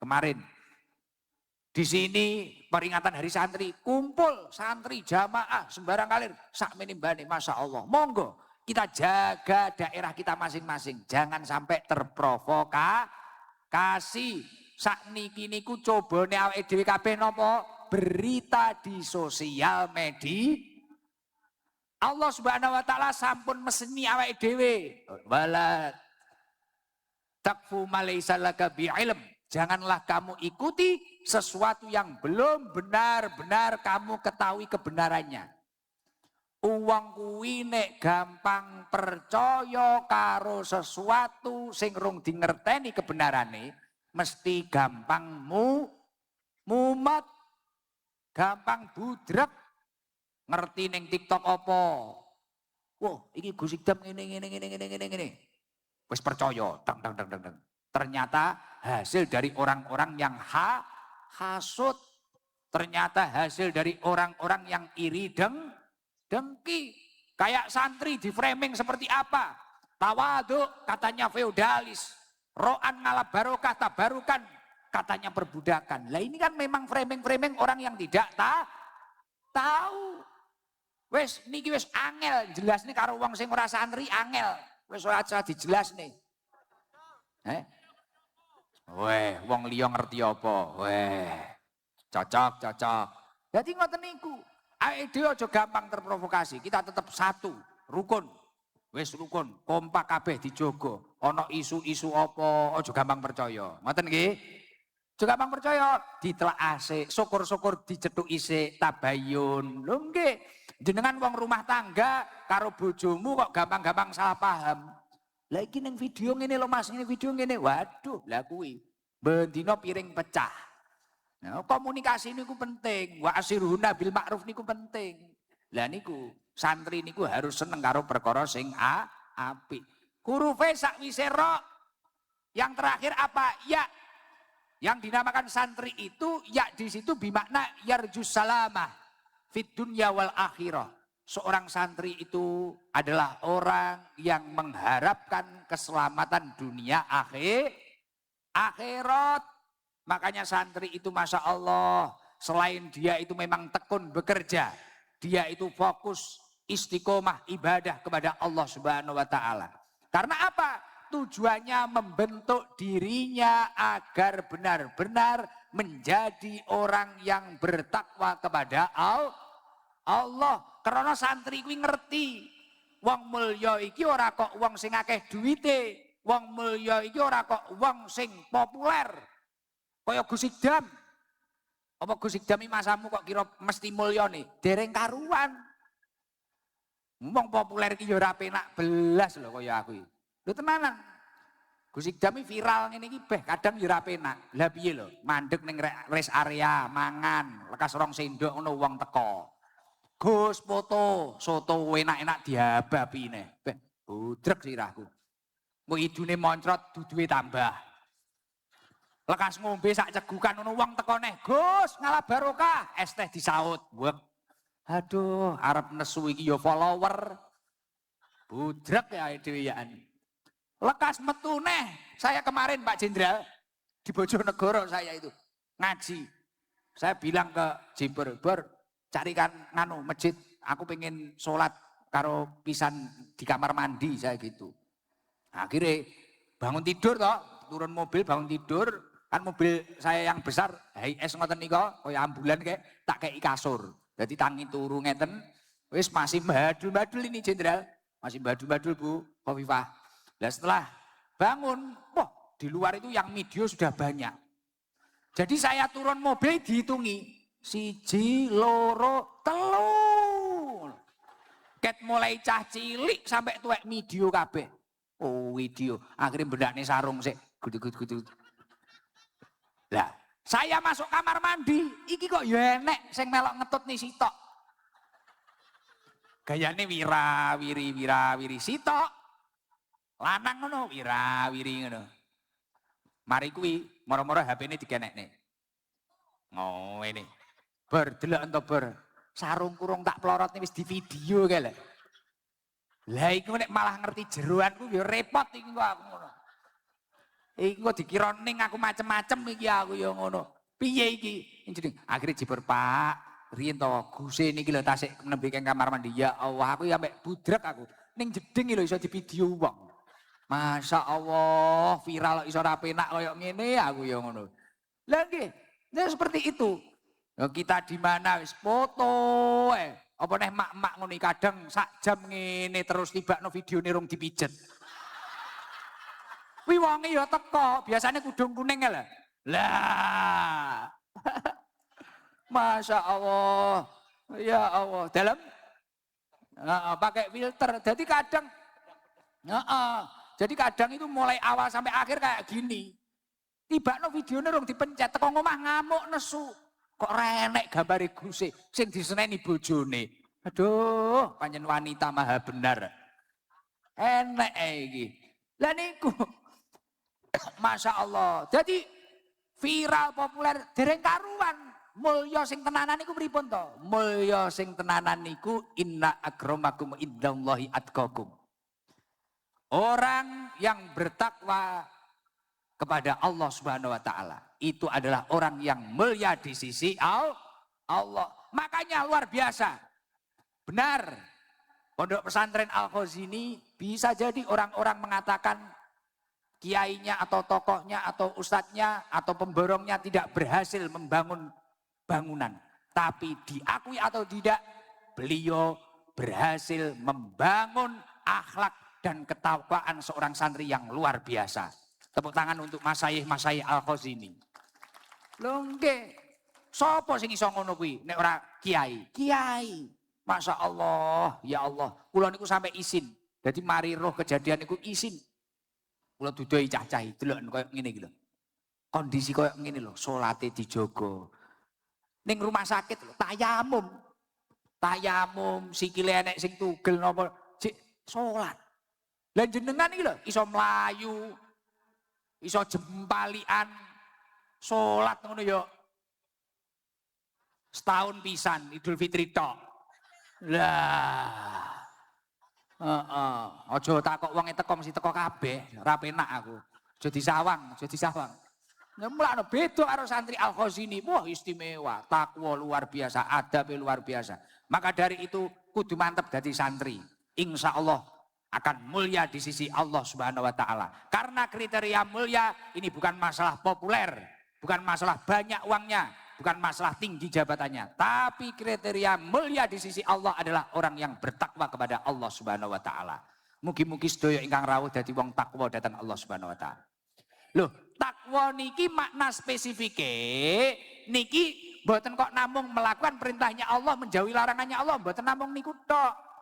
kemarin. Di sini peringatan hari santri, kumpul santri jamaah sembarang kalir sak menimbane Masya Allah. Monggo kita jaga daerah kita masing-masing. Jangan sampai terprovokasi. Sakniki niku cobane awake dhewe kabeh napa? Berita di sosial media. Allah Subhanahu wa taala sampun meseni awake dhewe. Wala takfu malaisa laka bi'ilm. Janganlah kamu ikuti sesuatu yang belum benar-benar kamu ketahui kebenarannya. Uang kuwi nek gampang percaya karo sesuatu sing rung dingerteni kebenarane, mesti gampang mumet, gampang budrek. Ngerti ning TikTok apa? Wah, iki Gus Idam ngene. Wis percaya, dang. Ternyata hasil dari orang-orang yang hasud. Ternyata hasil dari orang-orang yang iri dengki. Kayak santri di framing seperti apa? Tawaduk katanya feodalis. Ro'an ngalah barokah tabarukan katanya perbudakan. Lah ini kan memang framing-framing orang yang tidak tahu. Wes niki wis angel jelas nih karo wong sing ora santri angel. Wis ora dijelas nih. Weh, wong liya ngerti apa? Weh. Cocok. Jadi ngoten niku. Awake dhewe aja gampang terprovokasi. Kita tetap satu, rukun. Wis rukun, kompak kabeh dijogo. Ana isu-isu apa, aja gampang percaya. Ngoten nggih? Aja gampang percaya, ditelak asik, syukur-syukur dicethuk isik, tabayun. Lho nggih. Jenengan wong rumah tangga karo bojomu kok gampang-gampang salah paham. Lah iki ning video ngene lho Mas, ini video ngene. Waduh, lah kuwi bendina piring pecah. Nah, komunikasi niku penting. Wa asiruna bil ma'ruf niku penting. Lah niku santri niku harus seneng karo perkara sing apik. Hurufe sakwise ra. Yang terakhir apa? Ya. Yang dinamakan santri itu ya di situ bimakna yarjus salamah. Fit dunya wal akhirah. Seorang santri itu adalah orang yang mengharapkan keselamatan dunia akhirat. Makanya santri itu Masya Allah, selain dia itu memang tekun bekerja, dia itu fokus istiqomah ibadah kepada Allah Subhanahu wa taala. Karena apa? Tujuannya membentuk dirinya agar benar-benar menjadi orang yang bertakwa kepada Allah. Karena santri kuwi ngerti wong mulya iki ora kok wong sing akeh duwite, wong mulya iki ora kok wong sing populer. Kaya Gus Idam. Apa Gus Idam iki masamu kok kira mesti mulya nih? Dereng karuan. Wong populer iki ya ora penak belas lho kaya aku iki. Lho tenanan. Gus Idam iki viral ngene iki beh kadang ya ora penak. Lah piye lho? Mandeg ning rest area mangan, lekas rong sendok ngono wong teko. Gus foto, soto enak-enak diabapi neh. Beh, budrek sirahku. Mbok idune moncrot duduhe tambah. Lekas ngombe sak cegukan ngono wong teko neh. Gus, ngalah barokah, es teh disaut. Wek. Aduh, arep nesu iki ya follower. Budrek ya dhewe yaan. Lekas metu neh. Saya kemarin Pak Jenderal di Bojonegoro saya itu ngaji. Saya bilang ke Jimber, carikan masjid, aku pengen sholat karo pisan di kamar mandi saya gitu. Akhirnya bangun tidur toh, turun mobil bangun tidur, kan mobil saya yang besar, HS ngoten nika, kaya ambulan kayak tak kei kasur. Jadi tangi turu ngeten, wis masih badul-badul ini Jenderal, masih badul-badul Bu Khofifah. Nah setelah bangun, wah di luar itu yang video sudah banyak. Jadi saya turun mobil dihitungi. Siji, loro, telu. Ket mulai cah cilik sampai tuwek video kabeh. Oh video, akhirnya bendakne sarung sik. Gudut. Lah, saya masuk kamar mandi, iki kok ya enek sing melok ngetut nih sitok. Gayane wira-wiri sitok. Lanang ngono, wira-wiri ngono. Mari kuwi, moro-moro HP-ne dikenekne. Oh ini. Delok ento sarung kurung tak pelorot wis di video kae lho. Lah iku nek malah ngerti jeroanku ya repot iki kok aku ngono. Iki kok dikira ning aku macem-macem iki aku ya ngono. Piye iki? Jeneng akhire jebur Pak, riyen to Guse niki lho tasik nembe kamar mandi. Ya Allah aku ya mek budrek aku. Ning jeding lho iso di video wong. Masya Allah viral iso ora penak koyo ngene aku ya ngono. Lah nggih, nah seperti itu. Kita di mana wis foto Apa neh mak-mak ngono kadang sak jam ngene terus tibakno videone rung dipijet. Kuwi wonge ya teko, biasanya kudung kuning lho. Lah. Masya Allah. Ya Allah. Dalam pakai filter. Jadi kadang jadi kadang itu mulai awal sampai akhir kayak gini. Tibakno videone rung dipencet teko ngomah ngamuk nesu. Kok renek gambare Guse sing diseneni bojone. Aduh, pancen wanita maha benar. Enek iki. Lah niku Masya Allah. Jadi viral populer dereng karuan. Mulya sing tenanan niku pripun to? Mulya sing tenanan niku inna akramakum indallahi atqakum. Orang yang bertakwa kepada Allah Subhanahu wa taala itu adalah orang yang mulia di sisi Allah. Makanya luar biasa. Benar. Pondok pesantren Al-Khazini bisa jadi orang-orang mengatakan kiainya atau tokohnya atau ustadznya atau pemborongnya tidak berhasil membangun bangunan. Tapi diakui atau tidak, beliau berhasil membangun akhlak dan ketakwaan seorang santri yang luar biasa. Tepuk tangan untuk Masyayikh Al-Khazini. Lho nggih. Sapa sing iso ngono kuwi nek ora kiai? Kiai. Masya Allah, ya Allah. Kula niku sampai isin. Jadi mari roh kejadian niku isin. Kula dudohi cacah delok koyo ngene iki lho. Kondisi koyo ngene lho, salate dijogo. Ning rumah sakit lho, tayamum. Tayamum sikile enek sing tugel napa sik salat. Lah jenengan iki lho iso mlayu, iso jempalian, salat ngono ya. Setahun pisan Idul Fitri tok. Lah. Aja takok wong teko mesti teko kabeh, ora penak aku. Aja disawang, aja disawang. Mulane beda karo santri Al-Khazini. Wah, istimewa, takwa luar biasa, adab luar biasa. Maka dari itu kudu mantep dadi santri. Insya Allah akan mulia di sisi Allah Subhanahu wa taala. Karena kriteria mulia ini bukan masalah populer, bukan masalah banyak uangnya, bukan masalah tinggi jabatannya, tapi kriteria mulia di sisi Allah adalah orang yang bertakwa kepada Allah Subhanahu wa taala. Mugi-mugi sedaya ingkang rawuh dadi wong takwa dhateng Allah Subhanahu wa taala. Loh, takwa niki makna spesifike niki mboten kok namung melakukan perintahnya Allah, menjauhi larangannya Allah, mboten namung niku tok.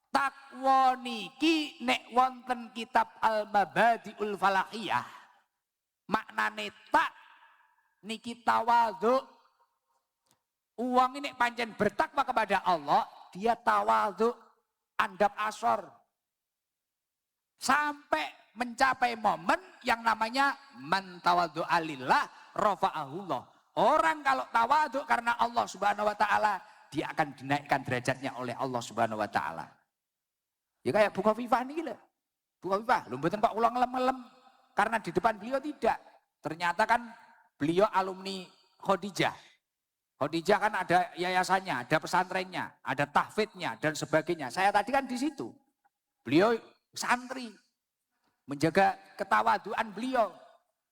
Takwa niki nek wonten kitab Al-Mabadiul Falaqiyah maknane tak niki tawadhu. Uang ini pancen bertakwa kepada Allah, dia tawadhu, andap asor. Sampai mencapai momen yang namanya man tawadhu alillah rafa'ahullah. Orang kalau tawadhu karena Allah Subhanahu wa taala, dia akan dinaikkan derajatnya oleh Allah Subhanahu wa taala. Ya kayak Bu Khofifah nih lho. Bu Khofifah, lho mboten kok kula ngelem-ngelem karena di depan beliau tidak. Ternyata kan beliau alumni Khadijah. Khadijah kan ada yayasannya, ada pesantrennya, ada tahfidnya dan sebagainya. Saya tadi kan di situ. Beliau santri, menjaga ketawaduan beliau.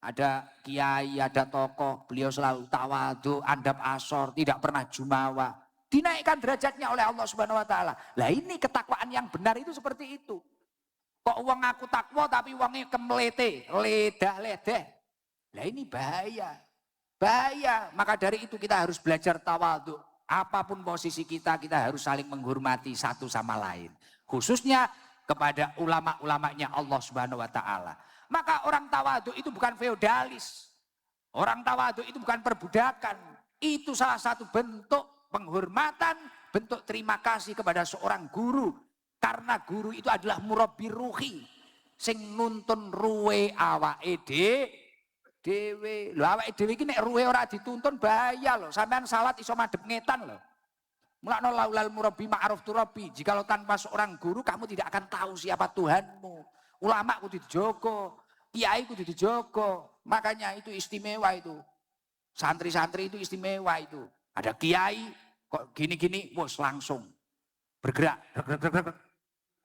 Ada kiai, ada tokoh, beliau selalu tawadu, andap asor, tidak pernah jumawa. Dinaikkan derajatnya oleh Allah Subhanahu wa taala. Lah ini ketakwaan yang benar itu seperti itu. Kok uang aku takwa tapi uangnya kemelete, ledah-ledah. Lah ini bahaya. Bahaya. Maka dari itu kita harus belajar tawadhu. Apapun posisi kita, kita harus saling menghormati satu sama lain. Khususnya kepada ulama-ulamanya Allah Subhanahu wa taala. Maka orang tawadhu itu bukan feodalis. Orang tawadhu itu bukan perbudakan. Itu salah satu bentuk penghormatan, bentuk terima kasih kepada seorang guru. Karena guru itu adalah murabbi ruhi. Sing nuntun ruwe awake dhewe. Lho awake dhewe iki nek ruwe ora dituntun bahaya lho. Sampean salat iso madhep ngetan lho. Mulakno laulal murabbi ma'ruf turabi. Jikalau tanpa seorang guru kamu tidak akan tahu siapa Tuhanmu. Ulama kudu dijogo, kiai kudu dijogo. Makanya itu istimewa itu. Santri-santri itu istimewa itu. Ada kiai kok gini-gini, wos langsung bergerak.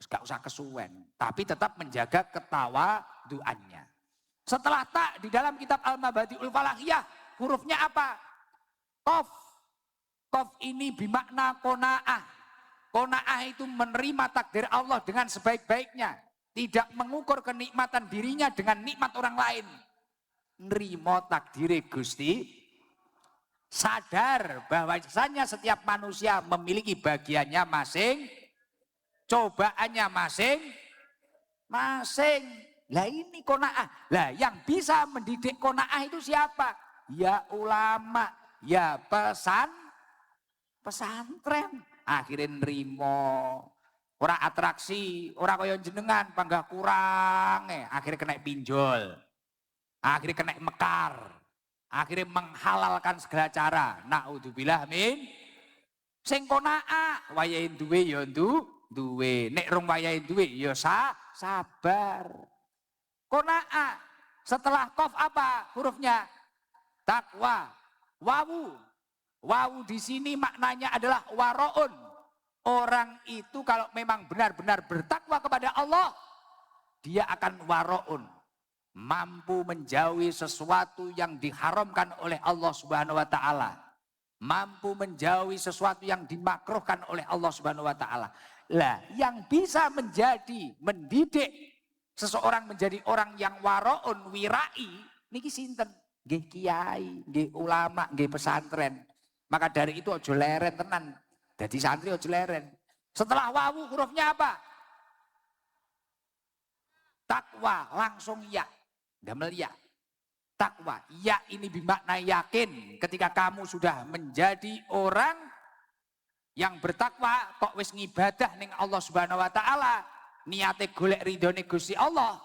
Gak usah kesuwen, tapi tetap menjaga ketawaduannya. Setelah tak di dalam kitab Al-Mabadiul Falaqiyah hurufnya apa? Qaf. Qaf ini bimakna qanaah. Qanaah itu menerima takdir Allah dengan sebaik-baiknya. Tidak mengukur kenikmatan dirinya dengan nikmat orang lain. Nerimo takdire Gusti, sadar bahwasanya setiap manusia memiliki bagiannya masing, cobaannya masing. Lah ini qanaah. Lah yang bisa mendidik qanaah itu siapa? Ya ulama, ya pesantren. Akhirnya nerimo. Ora atraksi, ora kaya jenengan panggah kurang, akhirnya kena pinjol. Akhirnya kena mekar. Akhirnya menghalalkan segala cara. Naudzubillah min. Sing qanaah, wayahe duwe ya duwe. Nek rong wayahe duwe ya sabar. Qanaah. Setelah qaf apa hurufnya? Takwa. Wawu. Wawu di sini maknanya adalah waroun. Orang itu kalau memang benar-benar bertakwa kepada Allah, dia akan waroun. Mampu menjauhi sesuatu yang diharamkan oleh Allah Subhanahu wa taala. Mampu menjauhi sesuatu yang dimakruhkan oleh Allah Subhanahu wa taala. Lah, yang bisa mendidik seseorang menjadi orang yang waroun, wirai, niki sinten? Nggih kiai, nggih ulama, nggih pesantren. Maka dari itu ojo leren tenan. Jadi santri ojo leren. Setelah wawu hurufnya apa? Takwa, langsung ya. Damel ya. Takwa, ya ini bermakna yakin. Ketika kamu sudah menjadi orang yang bertakwa, kok wis ngibadah ning Allah Subhanahu wa taala, niate golek ridhone Gusti Allah,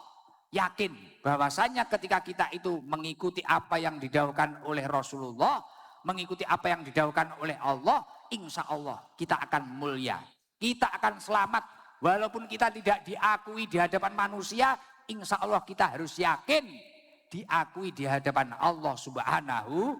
yakin bahwasanya ketika kita itu mengikuti apa yang didhawuhkan oleh Rasulullah, mengikuti apa yang didhawuhkan oleh Allah, insya Allah kita akan mulia, kita akan selamat. Walaupun kita tidak diakui di hadapan manusia, insya Allah kita harus yakin diakui di hadapan Allah Subhanahu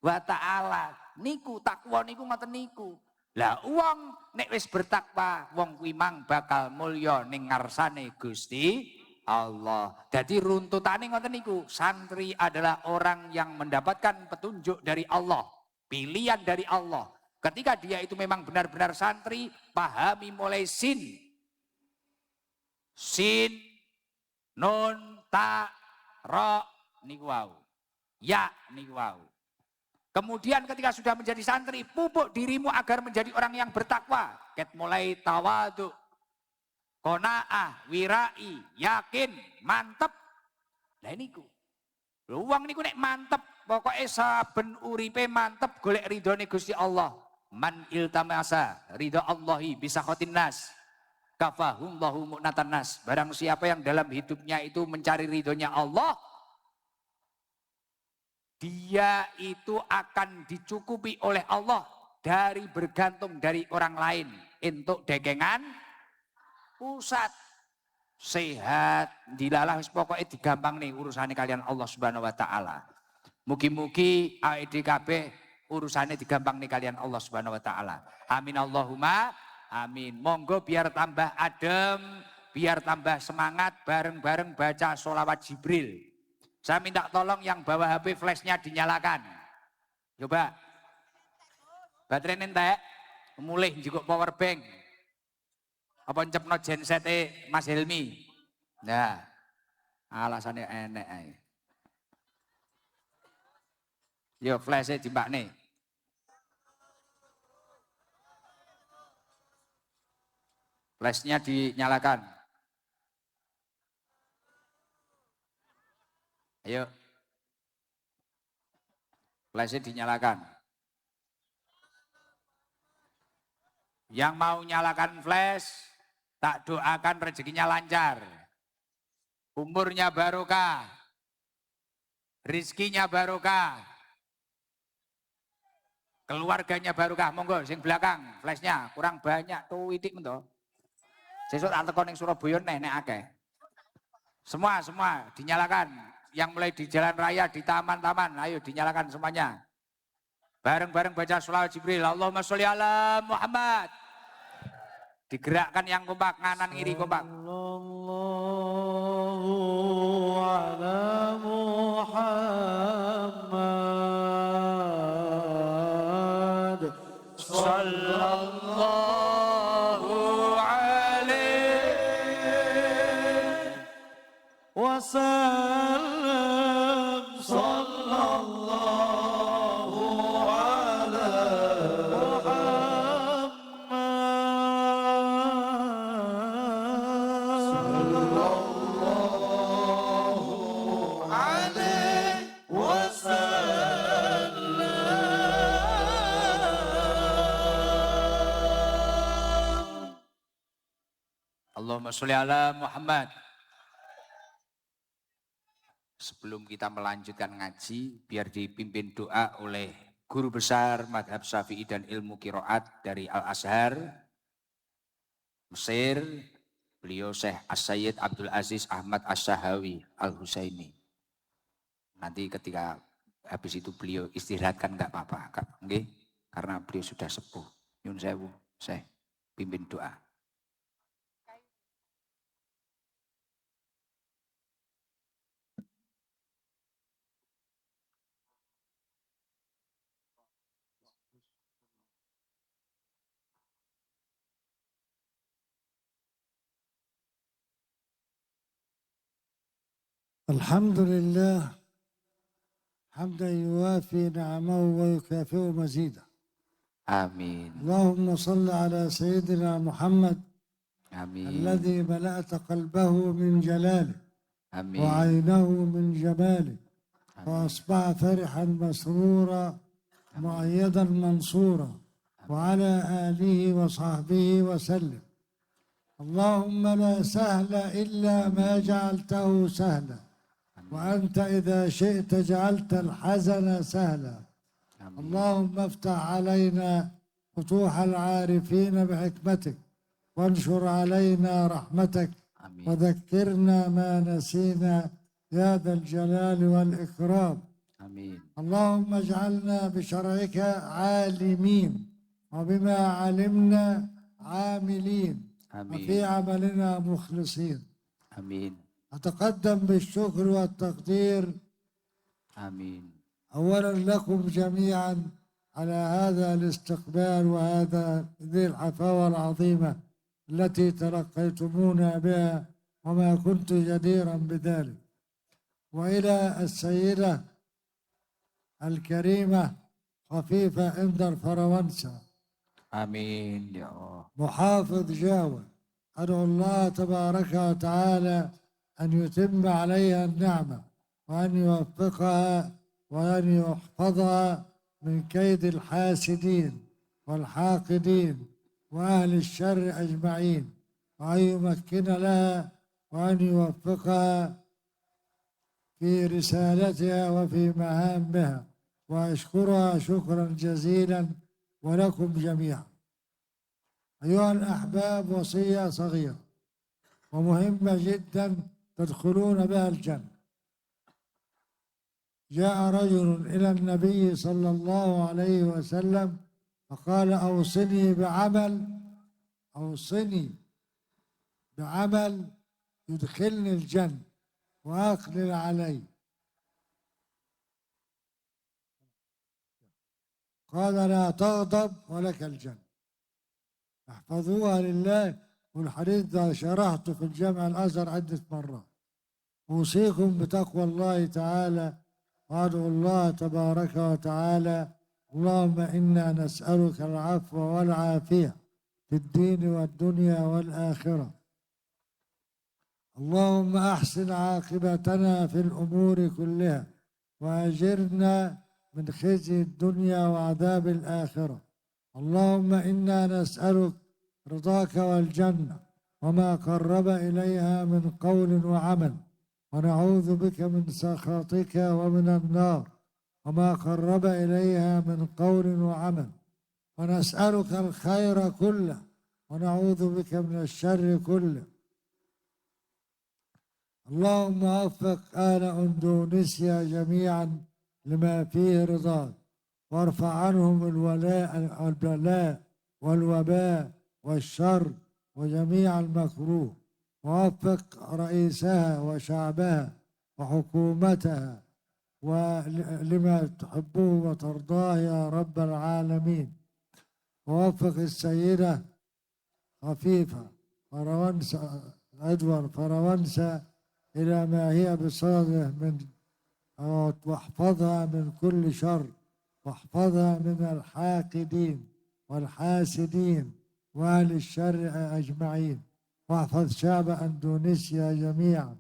wa ta'ala. Niku takwa niku ngoten niku. Lah wong nek wis bertakwa, wong kuwi mang bakal mulya ning ngarsane Gusti Allah. Jadi runtutane ngoten niku, santri adalah orang yang mendapatkan petunjuk dari Allah, pilihan dari Allah. Ketika dia itu memang benar-benar santri, pahami mulai sin, nun, ta, ro, niku wau. Ya niku wau. Kemudian ketika sudah menjadi santri, pupuk dirimu agar menjadi orang yang bertakwa. Ket mulai tawadu, qanaah, wirai, yakin, mantep. Lah niku. Wong niku nek mantep, pokoknya saben uripe mantep golek ridhone Gusti Allah. Man iltamasa ridha Allahi bisa khotin nas. Kafahumlahu mu'natan nas. Barang siapa yang dalam hidupnya itu mencari ridhonya Allah, dia itu akan dicukupi oleh Allah dari bergantung dari orang lain. Untuk dekengan pusat sehat dilalah pokoknya digampang nih urusannya kalian Allah Subhanahu wa taala. Mugi-mugi AEDKB urusannya digampang nih kalian Allah Subhanahu wa taala. Amin Allahumma amin. Monggo biar tambah adem, biar tambah semangat bareng-bareng baca sholawat Jibril. Saya minta tolong yang bawa HP flashnya dinyalakan. Coba. Baterai entek, mulih juga power bank. Apa ncepno genset Mas Helmi? Nah, alasannya enek ae. Yo flashnya dimbakne. Flashnya dinyalakan. Ayo. Flashnya dinyalakan. Yang mau nyalakan flash, tak doakan rezekinya lancar. Umurnya barokah. Rizkinya barokah. Keluarganya barokah. Monggo sing belakang flashnya kurang banyak tuh itik mento. Sesuk tak teko ning Surabaya nek akeh. Semua dinyalakan. Yang mulai di jalan raya, di taman-taman, ayo dinyalakan semuanya. Bareng-bareng baca sholawat Jibril. Allahumma sholli ala Muhammad. Digerakkan yang kompak, kanan kiri kompak. Sallallahu ala Muhammad. وسلم صلى الله على محمد صلى الله عليه وسلم. Allahumma sholli ala Muhammad. Sebelum kita melanjutkan ngaji, biar dipimpin doa oleh guru besar Madhab Syafi'i dan ilmu Qiraat dari Al-Azhar, Mesir, beliau Syekh As-Sayyid Abdul Aziz Ahmad As-Sahawi Al-Husaini. Nanti ketika habis itu beliau istirahatkan enggak apa-apa, okay? Karena beliau sudah sepuh. Nyun sewu, Syekh pimpin doa. الحمد لله حمدا يوافي نعمه ويكافئ مزيده. آمين. اللهم صل على سيدنا محمد آمين. الذي ملأت قلبه من جلاله آمين. وعينه من جماله وأصبح فرحا مسرورا مؤيدا منصورا وعلى آله وصحبه وسلم. اللهم لا سهل إلا ما جعلته سهلا وأنت إذا شئت جعلت الحزن سهلا. اللهم افتح علينا فتوح العارفين بحكمتك وانشر علينا رحمتك وذكرنا ما نسينا يا ذا الجلال والإكرام. آمين. اللهم اجعلنا بشرعك عالمين وبما علمنا عاملين وفي عملنا مخلصين. آمين. أتقدم بالشكر والتقدير آمين. أولا لكم جميعا على هذا الاستقبال وهذه الحفاوة العظيمة التي تلقيتمونا بها وما كنت جديرا بذلك. وإلى السيدة الكريمة خفيفة إندر فرونسا آمين يا الله. محافظ جاوة، أدعو الله تبارك وتعالى أن يتم عليها النعمة وأن يوفقها وأن يحفظها من كيد الحاسدين والحاقدين وأهل الشر أجمعين، وأن يمكن لها وأن يوفقها في رسالتها وفي مهامها، وأشكرها شكرا جزيلا ولكم جميعا. أيها الأحباب، وصية صغيرة ومهمة جدا تدخلون بها الجنة. جاء رجل إلى النبي صلى الله عليه وسلم فقال: أوصني بعمل يدخلني الجنة وأقلل علي. قال: لا تغضب ولك الجنة. احفظوها لله. والحديث ده شرحته في الجامع الأزهر عدة مرات. أوصيكم بتقوى الله تعالى وأدعو الله تبارك وتعالى: اللهم إنا نسألك العفو والعافية في الدين والدنيا والآخرة. اللهم أحسن عاقبتنا في الأمور كلها وأجرنا من خزي الدنيا وعذاب الآخرة. اللهم إنا نسألك رضاك والجنة وما قرب إليها من قول وعمل، ونعوذ بك من سخطك ومن النار وما قرب إليها من قول وعمل، ونسألك الخير كله ونعوذ بك من الشر كله. اللهم وفق آل أندونيسيا جميعا لما فيه رضاك، وارفع عنهم البلاء والوباء والشر وجميع المكروه، ووفق رئيسها وشعبها وحكومتها ولما تحبه وترضاه يا رب العالمين. ووفق السيدة خفيفة فرونسا، أدور فرونسا، إلى ما هي بصدده من واحفظها من كل شر، واحفظها من الحاقدين والحاسدين وأهل الشر أجمعين، واحفظ شعب أندونيسيا جميعا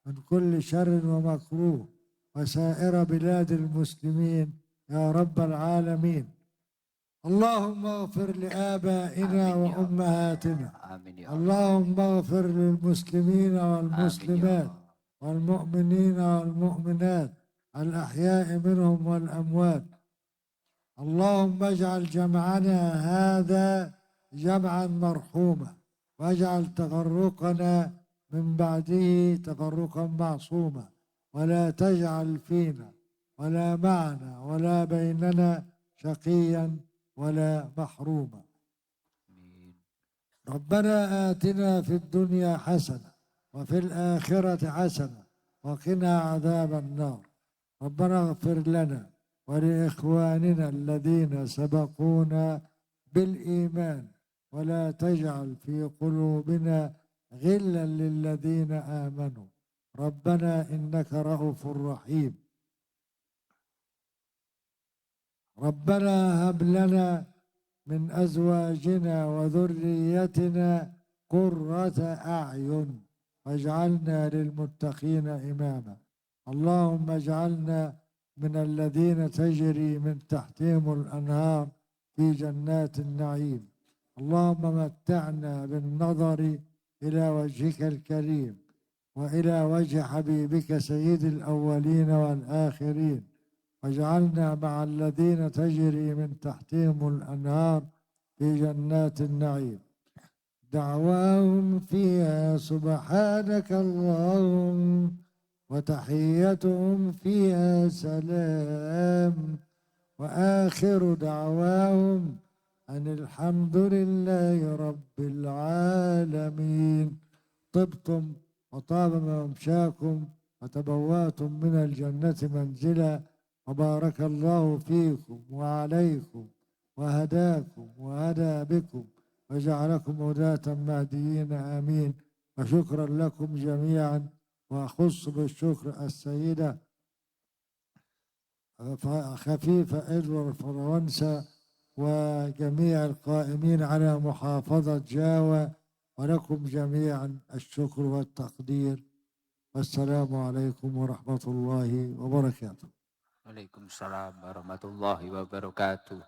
من كل شر ومكروه، وسائر بلاد المسلمين يا رب العالمين. اللهم اغفر لآبائنا آمين يا الله. وأمهاتنا، آمين يا الله. اللهم اغفر للمسلمين آمين يا والمسلمات الله. والمؤمنين والمؤمنات الأحياء منهم والأموات. اللهم اجعل جمعنا هذا جمعا مرحوما، واجعل تفرقنا من بعده تفرقا معصوما، ولا تجعل فينا ولا معنا ولا بيننا شقيا ولا محروما. آمين. ربنا آتنا في الدنيا حسنة وفي الآخرة حسنة وقنا عذاب النار. ربنا اغفر لنا ولإخواننا الذين سبقونا بالإيمان، ولا تجعل في قلوبنا غلا للذين آمنوا، ربنا إنك رؤوف رحيم. ربنا هب لنا من أزواجنا وذريتنا قرة أعين واجعلنا للمتقين إماما. اللهم اجعلنا من الذين تجري من تحتهم الأنهار في جنات النعيم. اللهم متعنا بالنظر إلى وجهك الكريم وإلى وجه حبيبك سيد الأولين والآخرين، واجعلنا مع الذين تجري من تحتهم الأنهار في جنات النعيم. دعواهم فيها سبحانك اللهم، وتحيتهم فيها سلام، وآخر دعواهم أن الحمد لله رب العالمين. طبتم وطاب ممشاكم وتبوأتم من الجنة منزلا، وبارك الله فيكم وعليكم وهداكم وهدى بكم وجعلكم هداة مهديين آمين. وشكرا لكم جميعا، وأخص بالشكر السيدة خفيفة إدوار فرنسا وجميع القائمين على محافظة جاوة، ولكم جميعا الشكر والتقدير، والسلام عليكم ورحمة الله وبركاته. Waalaikumsalam warahmatullahi wabarakatuh.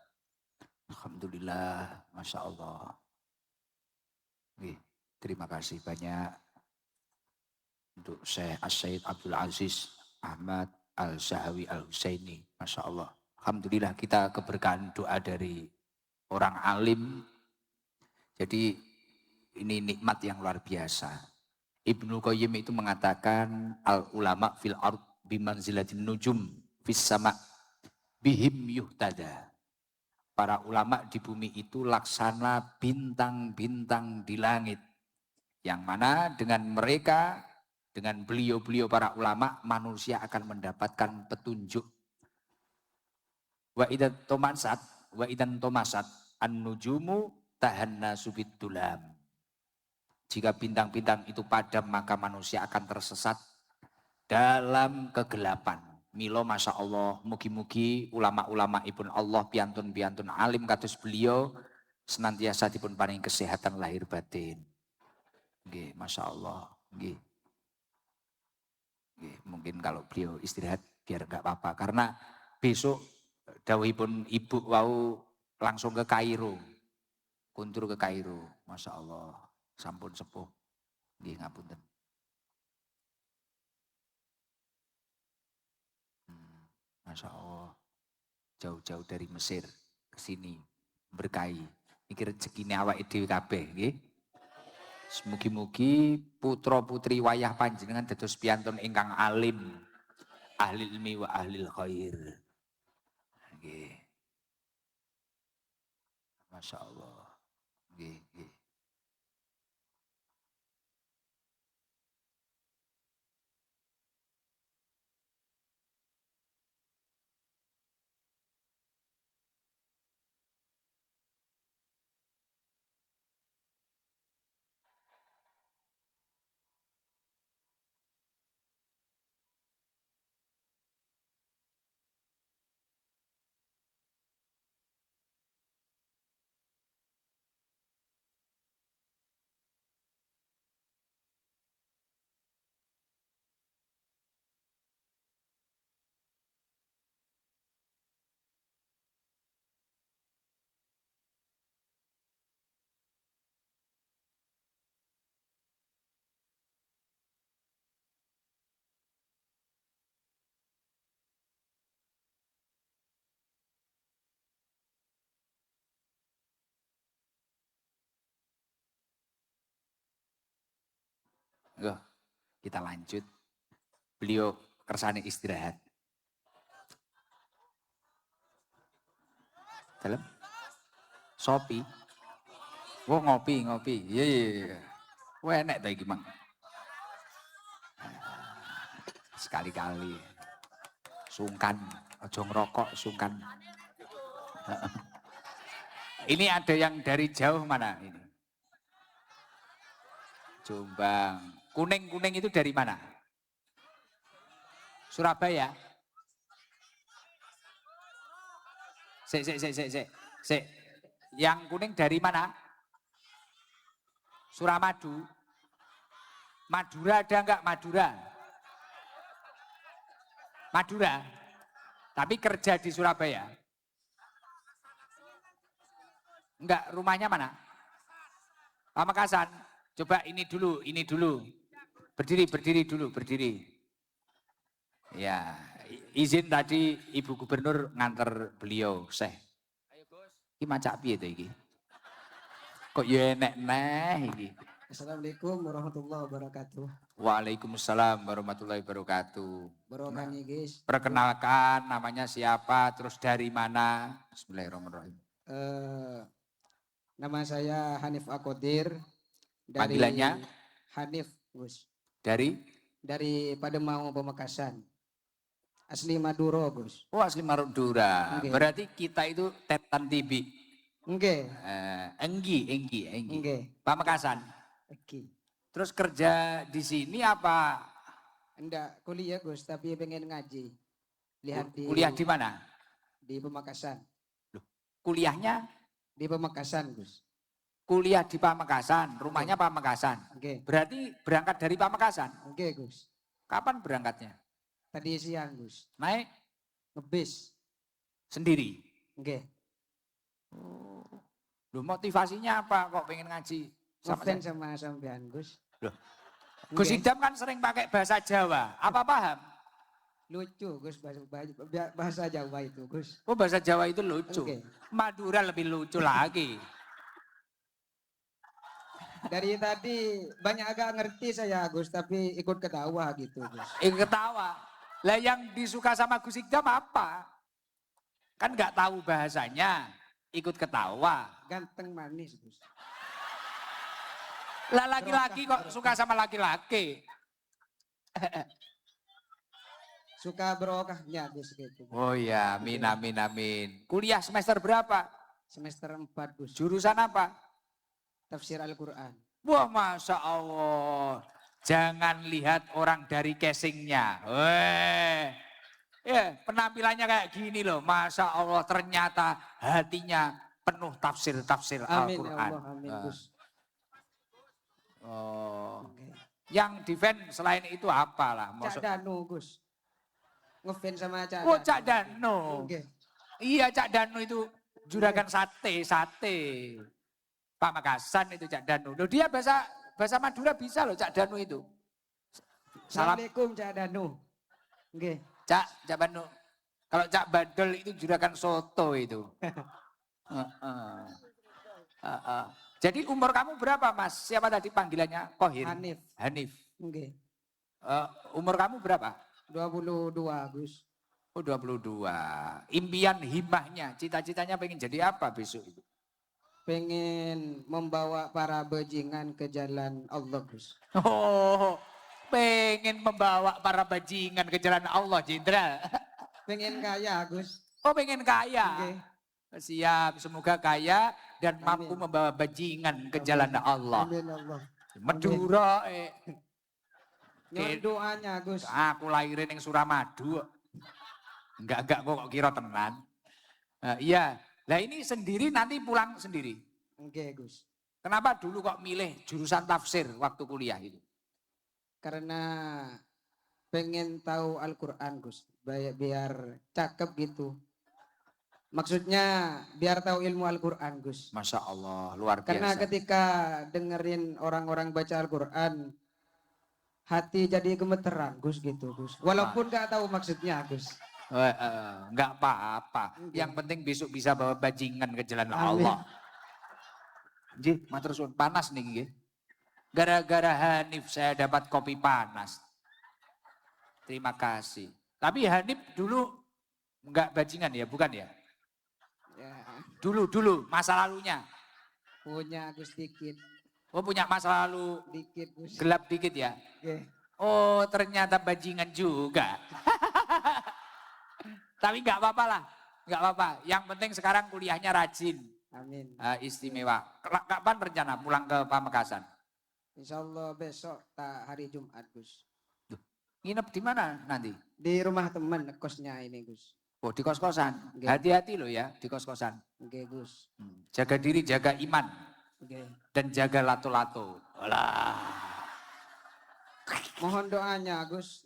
Alhamdulillah, Masya Allah. Terima kasih banyak untuk Syekh As-Sayyid Abdul Aziz Ahmad Al-Zahawi Al-Husaini. Masya Allah. Alhamdulillah kita keberkahan doa dari orang alim. Jadi ini nikmat yang luar biasa. Ibnu Qayyim itu mengatakan al-ulama fil ard bimanzilatin nujum fis sama bihim yuhtada. Para ulama di bumi itu laksana bintang-bintang di langit. Yang mana dengan mereka, dengan beliau-beliau para ulama, manusia akan mendapatkan petunjuk. Wa idan tomasat an-nujumu tahanna subid dulam. Jika bintang-bintang itu padam, maka manusia akan tersesat dalam kegelapan. Milo Masya Allah, mugi-mugi ulama-ulama ibun Allah, piantun-piantun alim kados beliau, senantiasa dipun paring kesehatan lahir batin. Nggih, Masya Allah. Nggih. Nggih, mungkin kalau beliau istirahat biar enggak apa-apa. Karena besok dawuhipun ibu wau langsung ke Kairo. Kuntur ke Kairo. Masya Allah. Sampun sepuh. Nggih, ngapunten. Masya Allah. Jauh-jauh dari Mesir ke sini berkahi. Iki rezekine awake dhewe kabeh nggih. Mugi-mugi putra putri wayah panjenengan dados piantun ingkang alim, ahli ilmi wa ahli khair. Nggih. Masya Allah. Nggih, nggih. kita lanjut. Beliau kersane istirahat. Dalam? Sopi. Wah ngopi. Iya. Wah enak ta iki Mang. Sekali-kali. Sungkan, aja ngerokok, sungkan. Ini ada yang dari jauh mana ini? Jombang. Kuning itu dari mana? Surabaya. Sik. Yang kuning dari mana? Suramadu. Madura ada enggak Madura? Madura. Tapi kerja di Surabaya. Enggak, rumahnya mana? Pamekasan. Coba ini dulu. Berdiri dulu. Ya, izin tadi Ibu Gubernur nganter beliau, Syekh. Ayo Gus. Iki macak piye to iki? Kok ya enek neh iki. Assalamualaikum warahmatullahi wabarakatuh. Waalaikumsalam warahmatullahi wabarakatuh. Barokah nih guys. Perkenalkan namanya siapa, terus dari mana? Bismillahirrahmanirrahim. Nama saya Hanif Akodir. Dari Panggilannya? Hanif Gus. Dari Pademau Pamekasan. Asli Madura Gus. Oh asli Madura. Okay. Berarti kita itu tetan tibi. Oke. Enggi. Oke. Pamekasan. Oke. Terus kerja di sini apa? Enggak kuliah Gus, tapi pengen ngaji. Kuliah di mana? Di Pamekasan. Loh, kuliahnya? Di Pamekasan Gus. Kuliah di Pamekasan, rumahnya Pamekasan. Oke. Berarti berangkat dari Pamekasan? Oke Gus. Kapan berangkatnya? Tadi siang Gus. Naik Ngebis. sendiri? Oke. Loh, motivasinya apa kok pengen ngaji? Ngefans sama sampean Gus. Loh, Gus Idam kan sering pakai bahasa Jawa, apa paham? Lucu Gus, bahasa Jawa itu Gus. Oh bahasa Jawa itu lucu, Oke. Madura lebih lucu lagi. Dari tadi banyak agak ngerti saya Gus, tapi ikut ketawa gitu Gus. Ketawa, lah yang disuka sama Gus Idam apa? Kan nggak tahu bahasanya, ikut ketawa. Ganteng manis Gus. Lah laki-laki kok suka sama laki-laki? Suka berokahnya Gus gitu. Oh ya, amin. Kuliah semester berapa? Semester 4 Gus. Jurusan apa? Tafsir Al-Quran. Wah Masya Allah. Jangan lihat orang dari casingnya. Ya, penampilannya kayak gini loh. Masya Allah ternyata hatinya penuh tafsir Amin Al-Quran. ya Allah, amin Gus. Oh. Oke. Yang defend selain itu apalah? Cak Danu Gus. Ngefans sama Cak Oh Danu. Cak Danu. Oke. Iya Cak Danu itu juragan sate. Pamekasan itu Cak Danu. Loh dia bahasa Madura bisa loh Cak Danu itu. Salam Assalamualaikum Cak Danu. Oke. Cak Danu. Kalau Cak Badol itu juragan soto itu. Jadi umur kamu berapa Mas? Siapa tadi panggilannya? Kohir? Hanif. Oke. Umur kamu berapa? 22 Gus. Oh 22. Impian himmahnya, cita-citanya pengen jadi apa besok itu? Pengen membawa para bajingan ke jalan Allah Gus. Oh, pengen membawa para bajingan ke jalan Allah, Jenderal. Pengen kaya Gus. Oh, pengen kaya. Oke. Siap, semoga kaya dan mampu Amin. membawa bajingan ke jalan Allah. Amin Allah. Madura. Nyon doanya Gus. Aku lahirin yang Suramadu. Enggak kok kira tenan. Iya. Lah ini sendiri nanti pulang sendiri. Oke Gus. Kenapa dulu kok milih jurusan tafsir waktu kuliah itu? Karena pengen tahu Al-Quran Gus. Biar cakep gitu. Maksudnya biar tahu ilmu Al-Quran Gus. Masya Allah, luar biasa. Karena ketika dengerin orang-orang baca Al-Quran, hati jadi gemeteran Gus gitu Gus. Walaupun gak tahu maksudnya Gus. Enggak apa-apa. Yang penting besok bisa bawa bajingan ke jalan Allah. Nggih, matur suwun. Panas nih nggih. Gara-gara Hanif saya dapat kopi panas. Terima kasih. Tapi Hanif dulu enggak bajingan ya, bukan ya? Ya, Dulu masa lalunya. punya Gus dikit. Oh punya masa lalu Dikit Gus. gelap dikit ya? Oke. Oh ternyata bajingan juga. Tapi enggak apa-apa lah. Enggak apa-apa. Yang penting sekarang kuliahnya rajin. Amin. Istimewa. Kapan rencana pulang ke Pamekasan? Insya Allah besok hari Jumat Gus. Nginep di mana nanti? Di rumah teman kosnya ini Gus. Oh di kos-kosan. Oke. Hati-hati loh ya di kos-kosan. Oke Gus. Jaga diri, jaga iman. Oke. Dan jaga lato-lato. Alah. Mohon doanya Gus.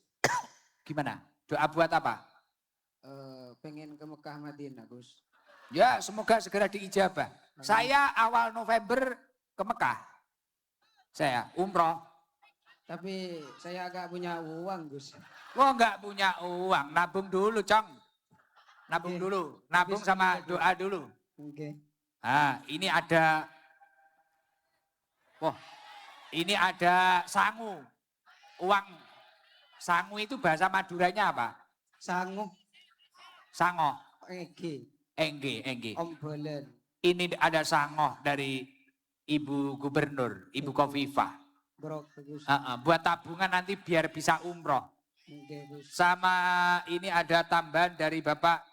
Gimana? Doa buat apa? Pengen ke Mekah Madinah Gus. Ya semoga segera diijabah. Saya awal November ke Mekah. Saya umroh. Tapi saya agak punya uang Gus. Wah nggak punya uang. Nabung dulu Cong. Nabung Oke. dulu. Nabung Habis sama dulu. doa dulu. Oke. Nah ini ada. Wah ini ada sangu. Uang. Sangu itu bahasa Maduranya apa? Sangu. Sangoh. Ege. Engge. Ombolen. Ini ada sangoh dari Ibu Gubernur, Ibu Khofifah. Brok Gus. Buat tabungan nanti biar bisa umroh. Oke Gus. Sama ini ada tambahan dari Bapak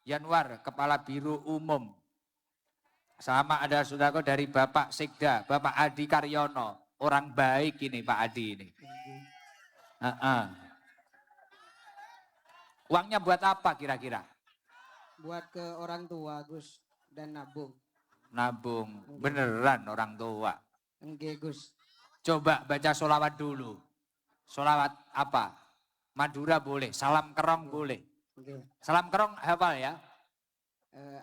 Yanwar, Kepala Biro Umum. Sama ada sudako dari Bapak Sekda, Bapak Adi Karyono. Orang baik ini Pak Adi ini. Uangnya buat apa kira-kira? Buat ke orang tua Gus dan nabung. Nabung, beneran orang tua. Oke Gus. Coba baca sholawat dulu. Sholawat apa? Madura boleh, salam kerong boleh. Oke. Salam kerong hafal ya?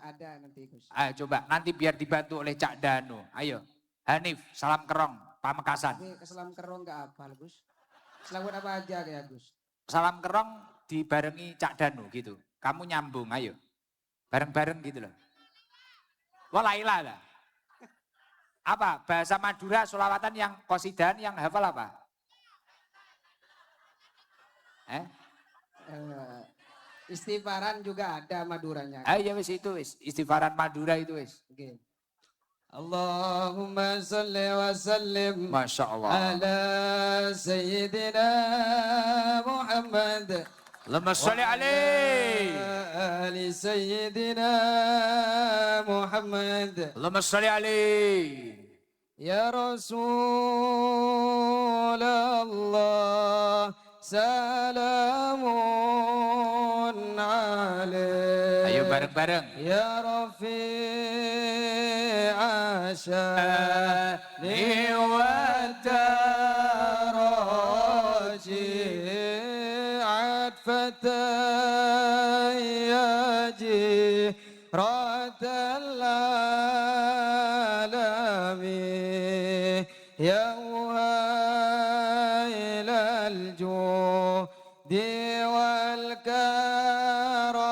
Ada nanti Gus. Ayo coba, nanti biar dibantu oleh Cak Danu. Ayo, Hanif, salam kerong, Pamekasan. Tapi keselam kerong nggak hafal Gus. Selawat apa aja ya Gus? Salam kerong dibarengi Cak Danu gitu. Kamu nyambung, ayo. Bareng-bareng gitu loh. Walailah lah. Apa? Bahasa Madura, sholawatan yang kosidan yang hafal apa? Istighfaran juga ada Maduranya. Ayo wis itu wis, istighfaran Madura itu wis. Oke. Allahumma salli wa sallim Masya Allah. ala Sayyidina Muhammad. Allahumma sholli alaihi. Ali Sayyidina Muhammad. Allahumma sholli alaihi. Ya Rasulullah salamun alaih. Ayo bareng-bareng. Ya Rafi'a syani wa daraji adfatan ya jiratal alami ya muhailal judi wal karami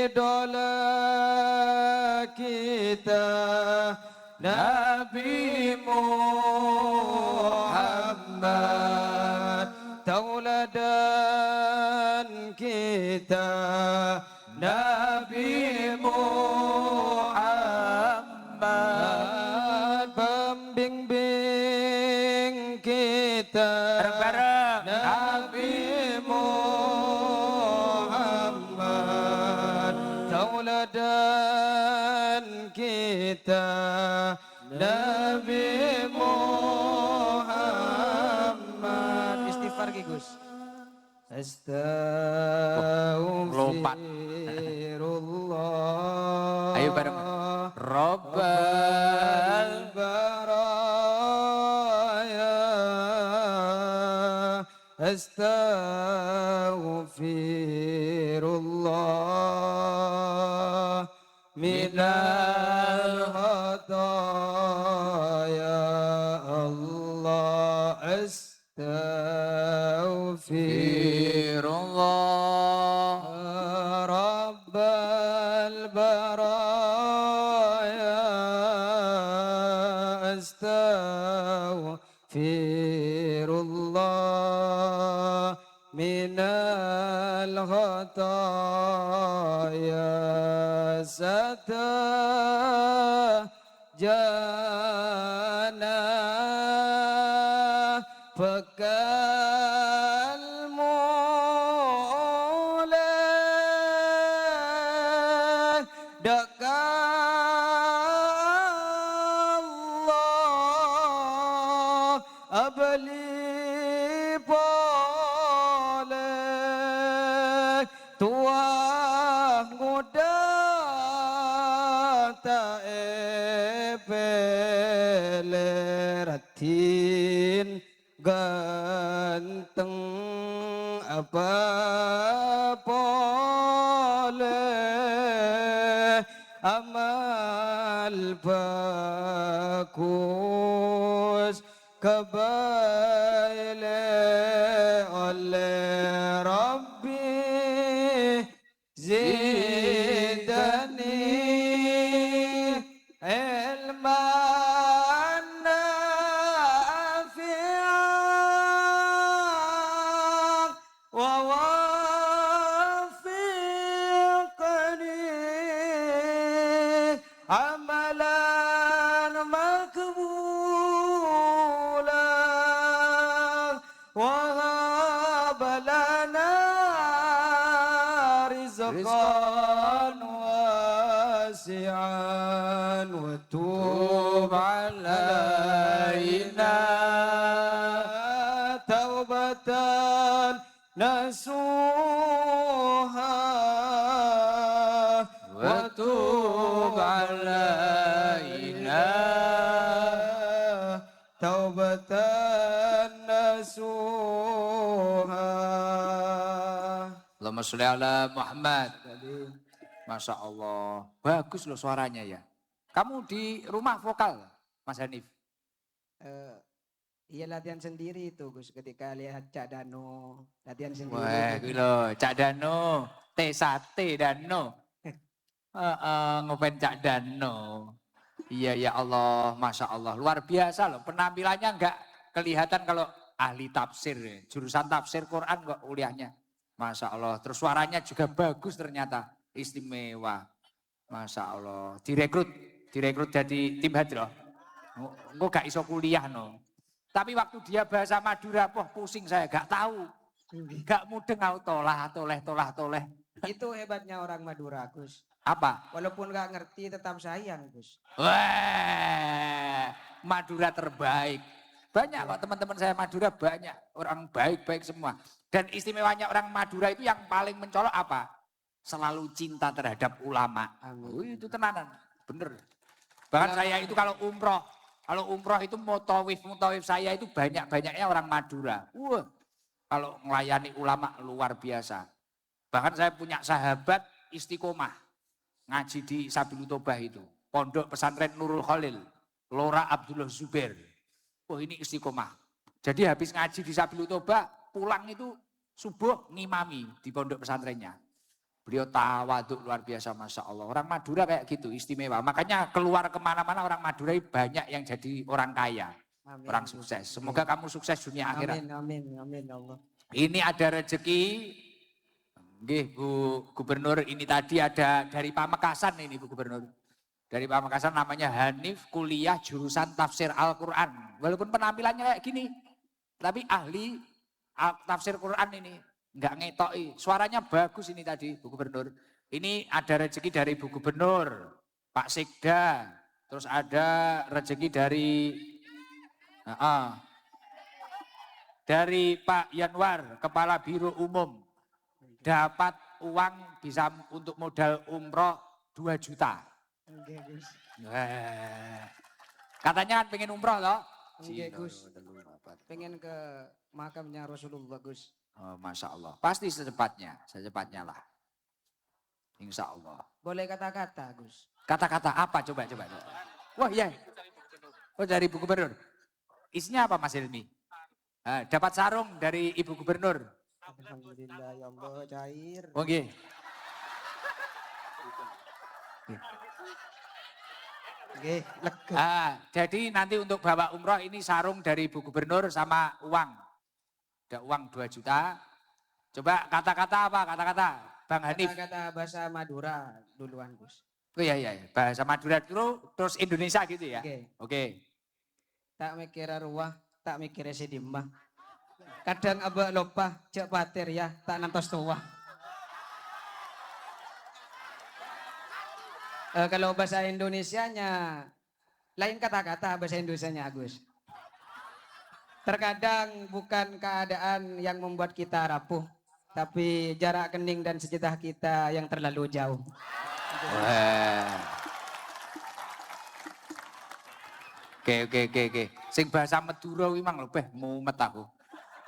idola kita Nabi Muhammad tauladan kita Nabi Muhammad pembimbing kita Bareng-bareng. Nabi Muhammad tauladan kita Nabi Muhammad istighfar ki Gus lompat. Astaghfirullah Ayo bareng. Robbal baraya astaghfirullah minal khataya Allah Firullah. rabbal baraya من الخطايا ستجانا فكالمولى دكا الله أبلي boleh tuang muda tak ebeleratin ganteng apa boleh amal bagus kebaile oleh Rabbi zidani ilman nafi'an wa wafiqni amalan makbulan وهب لنا رزقا واسعا وتوب علينا توبة نصوحا وتوب علينا توبة Allahumma sholli ala Muhammad. Masya Allah. Bagus loh suaranya ya. Kamu di rumah vokal, Mas Hanif? Iya latihan sendiri itu Gus ketika lihat Cak Dano latihan sendiri. Wah, gitu. Cak Dano, T1 Dano. Ngopen Cak Dano. Iya ya Allah, Masya Allah. Luar biasa loh. Penampilannya enggak kelihatan kalau ahli tafsir. Jurusan tafsir Quran kok kuliahnya. Masya Allah. Terus suaranya juga bagus ternyata. Istimewa. Masya Allah. Direkrut jadi tim hadroh. Enggak gak iso kuliah no. Tapi waktu dia bahasa Madura, pusing saya gak tahu. Gak mudeng aku toleh. Itu hebatnya orang Madura Gus. Apa? Walaupun gak ngerti tetap sayang Gus. Wah, Madura terbaik. Banyak kok teman-teman saya Madura banyak. Orang baik-baik semua. Dan istimewanya orang Madura itu yang paling mencolok apa? Selalu cinta terhadap ulama. Itu tenanan, bener. Bahkan saya itu kalau umroh itu mutawif saya itu banyak-banyaknya orang Madura. Wah, kalau melayani ulama luar biasa. Bahkan saya punya sahabat istiqomah. Ngaji di Sabilul Tobah itu. Pondok pesantren Nurul Khalil. Lora Abdullah Zubair. Oh ini istiqomah. Jadi habis ngaji di Sabilul Tobah, pulang itu subuh ngimami di pondok pesantrennya. Beliau tawaduk luar biasa, Masya Allah. Orang Madura kayak gitu, istimewa. Makanya keluar kemana-mana orang Madura banyak yang jadi orang kaya. Amin. Orang sukses. Semoga kamu sukses dunia akhirat. Amin Allah. Ini ada rezeki. Nggih, Bu Gubernur, ini tadi ada dari Pamekasan ini Bu Gubernur. Dari Pamekasan namanya Hanif, kuliah jurusan tafsir Al-Quran. Walaupun penampilannya kayak gini, tapi ahli tafsir Quran ini. Enggak ngetoki, suaranya bagus ini tadi Bu Gubernur. Ini ada rezeki dari Bu Gubernur, Pak Sekda, terus ada rezeki dari Pak Yanwar, Kepala Biro Umum. Dapat uang bisa untuk modal umroh 2 juta. Katanya kan pengen umroh loh. Gus. Pengen ke makamnya Rasulullah Gus. Oh, Masya Allah. Pasti secepatnya lah. Insya Allah. Boleh kata-kata Gus. Kata-kata apa coba. Wah iya. Oh dari Ibu Gubernur. Isinya apa Mas Hilmi? Dapat sarung dari Ibu Gubernur. Alhamdulillah ya Allah cair. Oke. Jadi nanti untuk bawa umroh ini sarung dari Ibu Gubernur sama uang. Ada uang 2 juta. Coba kata-kata apa? Kata-kata Bang Hanif. Kata-kata bahasa Madura duluan Gus. Oh iya iya, bahasa Madura dulu terus Indonesia gitu ya. Oke. Oke. Tak mikir ruah, tak mikir sedimah. Kadang abah lupa, cek patir ya, tak nantos tua. Kalau bahasa Indonesianya, lain kata-kata bahasa Indonesianya Agus. Terkadang bukan keadaan yang membuat kita rapuh, tapi jarak kening dan sejetah kita yang terlalu jauh. Wah. Oke. Sing bahasa Madura kuwi mang lho mumet aku.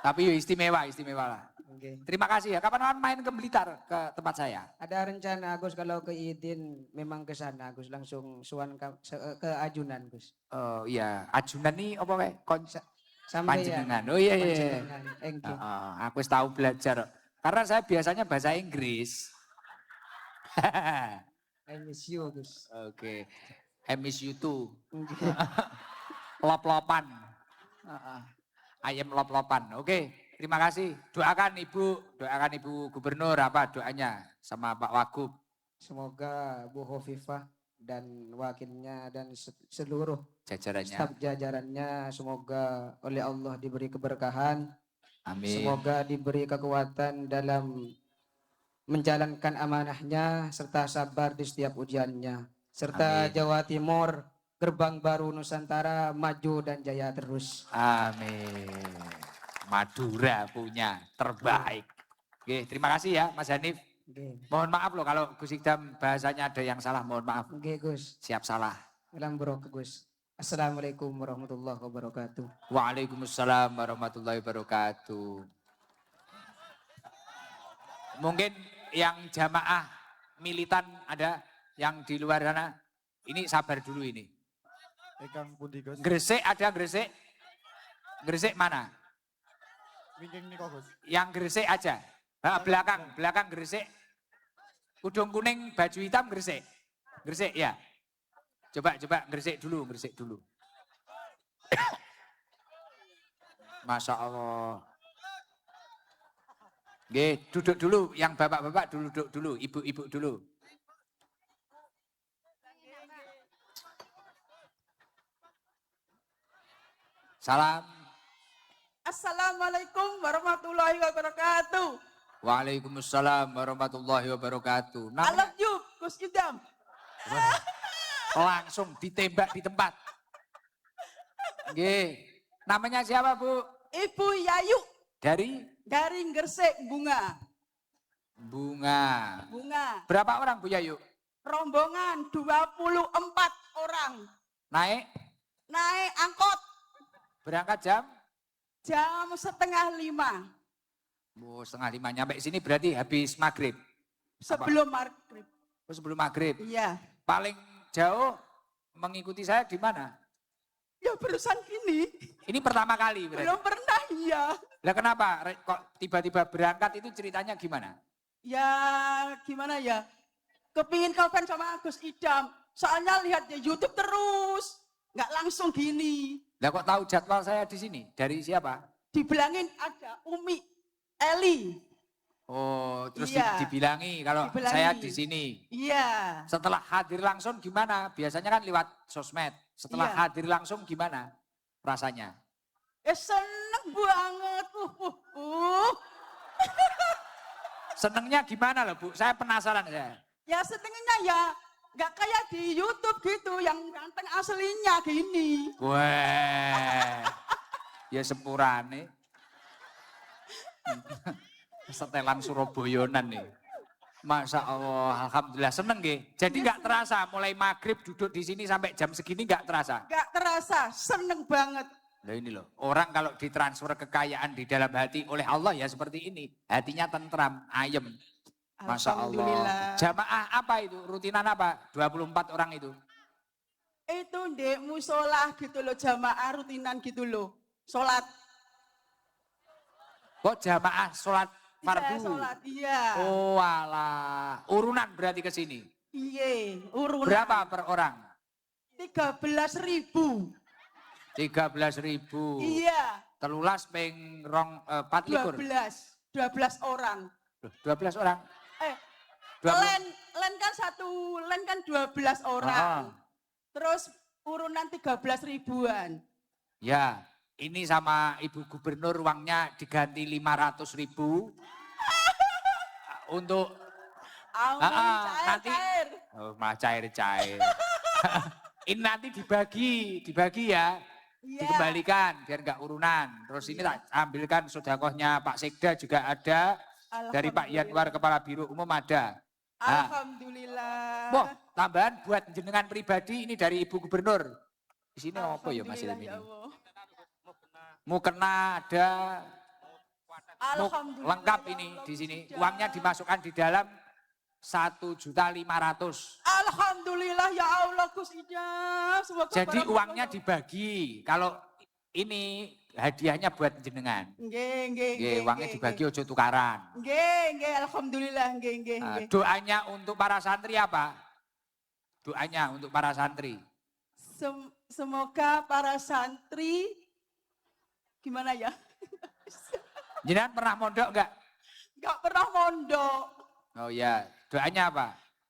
Tapi yo istimewa lah. Oke. Terima kasih ya. Kapan-kapan main ke Blitar ke tempat saya. Ada rencana Agus kalau ke Idin memang ke sana Agus langsung suan ke Ajunan Gus. Oh iya, ajunan nih apa kayak Sampai ya. panjenengan. Oh iya. Panjenengan. Thank you. Aku wis tahu belajar. Karena saya biasanya bahasa Inggris. I miss you Gus. Oke. I miss you too. Oke. Lop-lopan. Ayam lop-lopan. Oke, terima kasih. Doakan Ibu Gubernur apa doanya sama Pak Wagub. Semoga Bu Hovifah dan wakilnya dan seluruh Jajarannya. staf jajarannya semoga oleh Allah diberi keberkahan. Amin. Semoga diberi kekuatan dalam menjalankan amanahnya serta sabar di setiap ujiannya. Serta Amin. Jawa Timur, gerbang baru Nusantara maju dan jaya terus. Amin. Madura punya terbaik. Oke, terima kasih ya Mas Hanif. Oke. Mohon maaf loh kalau Gus Ikdam bahasanya ada yang salah, mohon maaf. Oke Gus. Siap salah. Salam barokah Gus. Assalamualaikum warahmatullahi wabarakatuh. Waalaikumsalam warahmatullahi wabarakatuh. Mungkin yang jamaah militan ada yang di luar sana. Ini sabar dulu ini. Ekang pundi Gus? Gresik ada Gresik? Gresik mana? Wingking niko Gus. Yang Gresik aja. Belakang Gresik. Udung kuning baju hitam Gresik. Gresik ya. Coba Gresik dulu. Masya Allah. Nggih, duduk dulu. Yang bapak-bapak duduk dulu, ibu-ibu dulu. Salam. Assalamualaikum warahmatullahi wabarakatuh. Waalaikumsalam warahmatullahi wabarakatuh. I love you, Gus Idam. Langsung ditembak di tempat. Nggih. Namanya siapa, Bu? Ibu Yayu Dari Gresik Bunga. Bunga. Berapa orang Bu Yayu? Rombongan 24 orang. Naik Angkot berangkat jam? jam 4:30 Oh, 4:30 nyampe sini berarti habis maghrib. sebelum maghrib. Oh, sebelum maghrib. Iya. Paling jauh mengikuti saya di mana? Ya barusan gini. Ini pertama kali berarti. Belum pernah ya. Lah kenapa kok tiba-tiba berangkat itu ceritanya gimana? Ya gimana ya. Kepingin kawan sama Gus Idam. Soalnya lihat di YouTube terus. Nggak langsung gini. Lah kok tahu jadwal saya di sini? Dari siapa? Dibilangin ada Umi Eli. Oh, terus Iya. dibilangi kalau Dibilangi. saya di sini. Iya. Setelah hadir langsung gimana? Biasanya kan lewat sosmed. Setelah Iya. hadir langsung gimana rasanya? Seneng banget. Senengnya gimana loh Bu? Saya penasaran saya. Ya senengnya ya nggak kayak di YouTube gitu yang ganteng aslinya gini. Wah, ya sepurane. Setelan Surabayanan nih. Masya Allah, alhamdulillah seneng nggih. Jadi nggak terasa mulai maghrib duduk di sini sampai jam segini nggak terasa. Nggak terasa, seneng banget. Nah ini loh, orang kalau ditransfer kekayaan di dalam hati oleh Allah ya seperti ini. Hatinya tentram, ayem. Masya Allah. Alhamdulillah. Jamaah apa itu? Rutinan apa? 24 orang itu. Itu di musola gitu loh, jamaah rutinan gitu loh. Sholat. Kok jamaah sholat fardu? Iya, sholat, iya. Oh alah, urunan berarti ke sini. Iya, urunan. Berapa per orang? 13.000. 13.000. Iya. Telulas peng rong 4 likur. 12. 12 orang. Loh, 12 orang. Eh, 20. len kan satu, len kan 12 orang. Ah. Terus urunan 13 ribuan. Ya, ini sama Ibu Gubernur uangnya diganti 500.000 untuk Ampun, nanti cair. oh, malah cair-cair. Ini nanti dibagi ya, Iya. dikembalikan biar nggak urunan. Terus ini tak ambilkan sodakohnya Pak Sekda juga ada, dari Pak Yanwar Kepala Biro Umum ada. Nah, Alhamdulillah. wah, tambahan buat jenengan pribadi ini dari Ibu Gubernur. Di sini apa ya Mas Alhamdulillah, Ilmi ya ini? Allah. Mau kena ada Alhamdulillah, lengkap ya ini Allah, di sini. Gusti Uangnya Dah. dimasukkan di dalam 1.500.000. Alhamdulillah ya Allah Gus Idam. Semoga Jadi barang- uangnya dibagi. Kalau ini hadiahnya buat jenengan. Nggih, Uangnya dibagi ojo tukaran. Nggih, alhamdulillah, nggih. Doanya untuk para santri apa? Doanya untuk para santri. Semoga para santri gimana ya? Jenengan pernah mondok enggak? Enggak pernah mondok. Oh ya, doanya apa?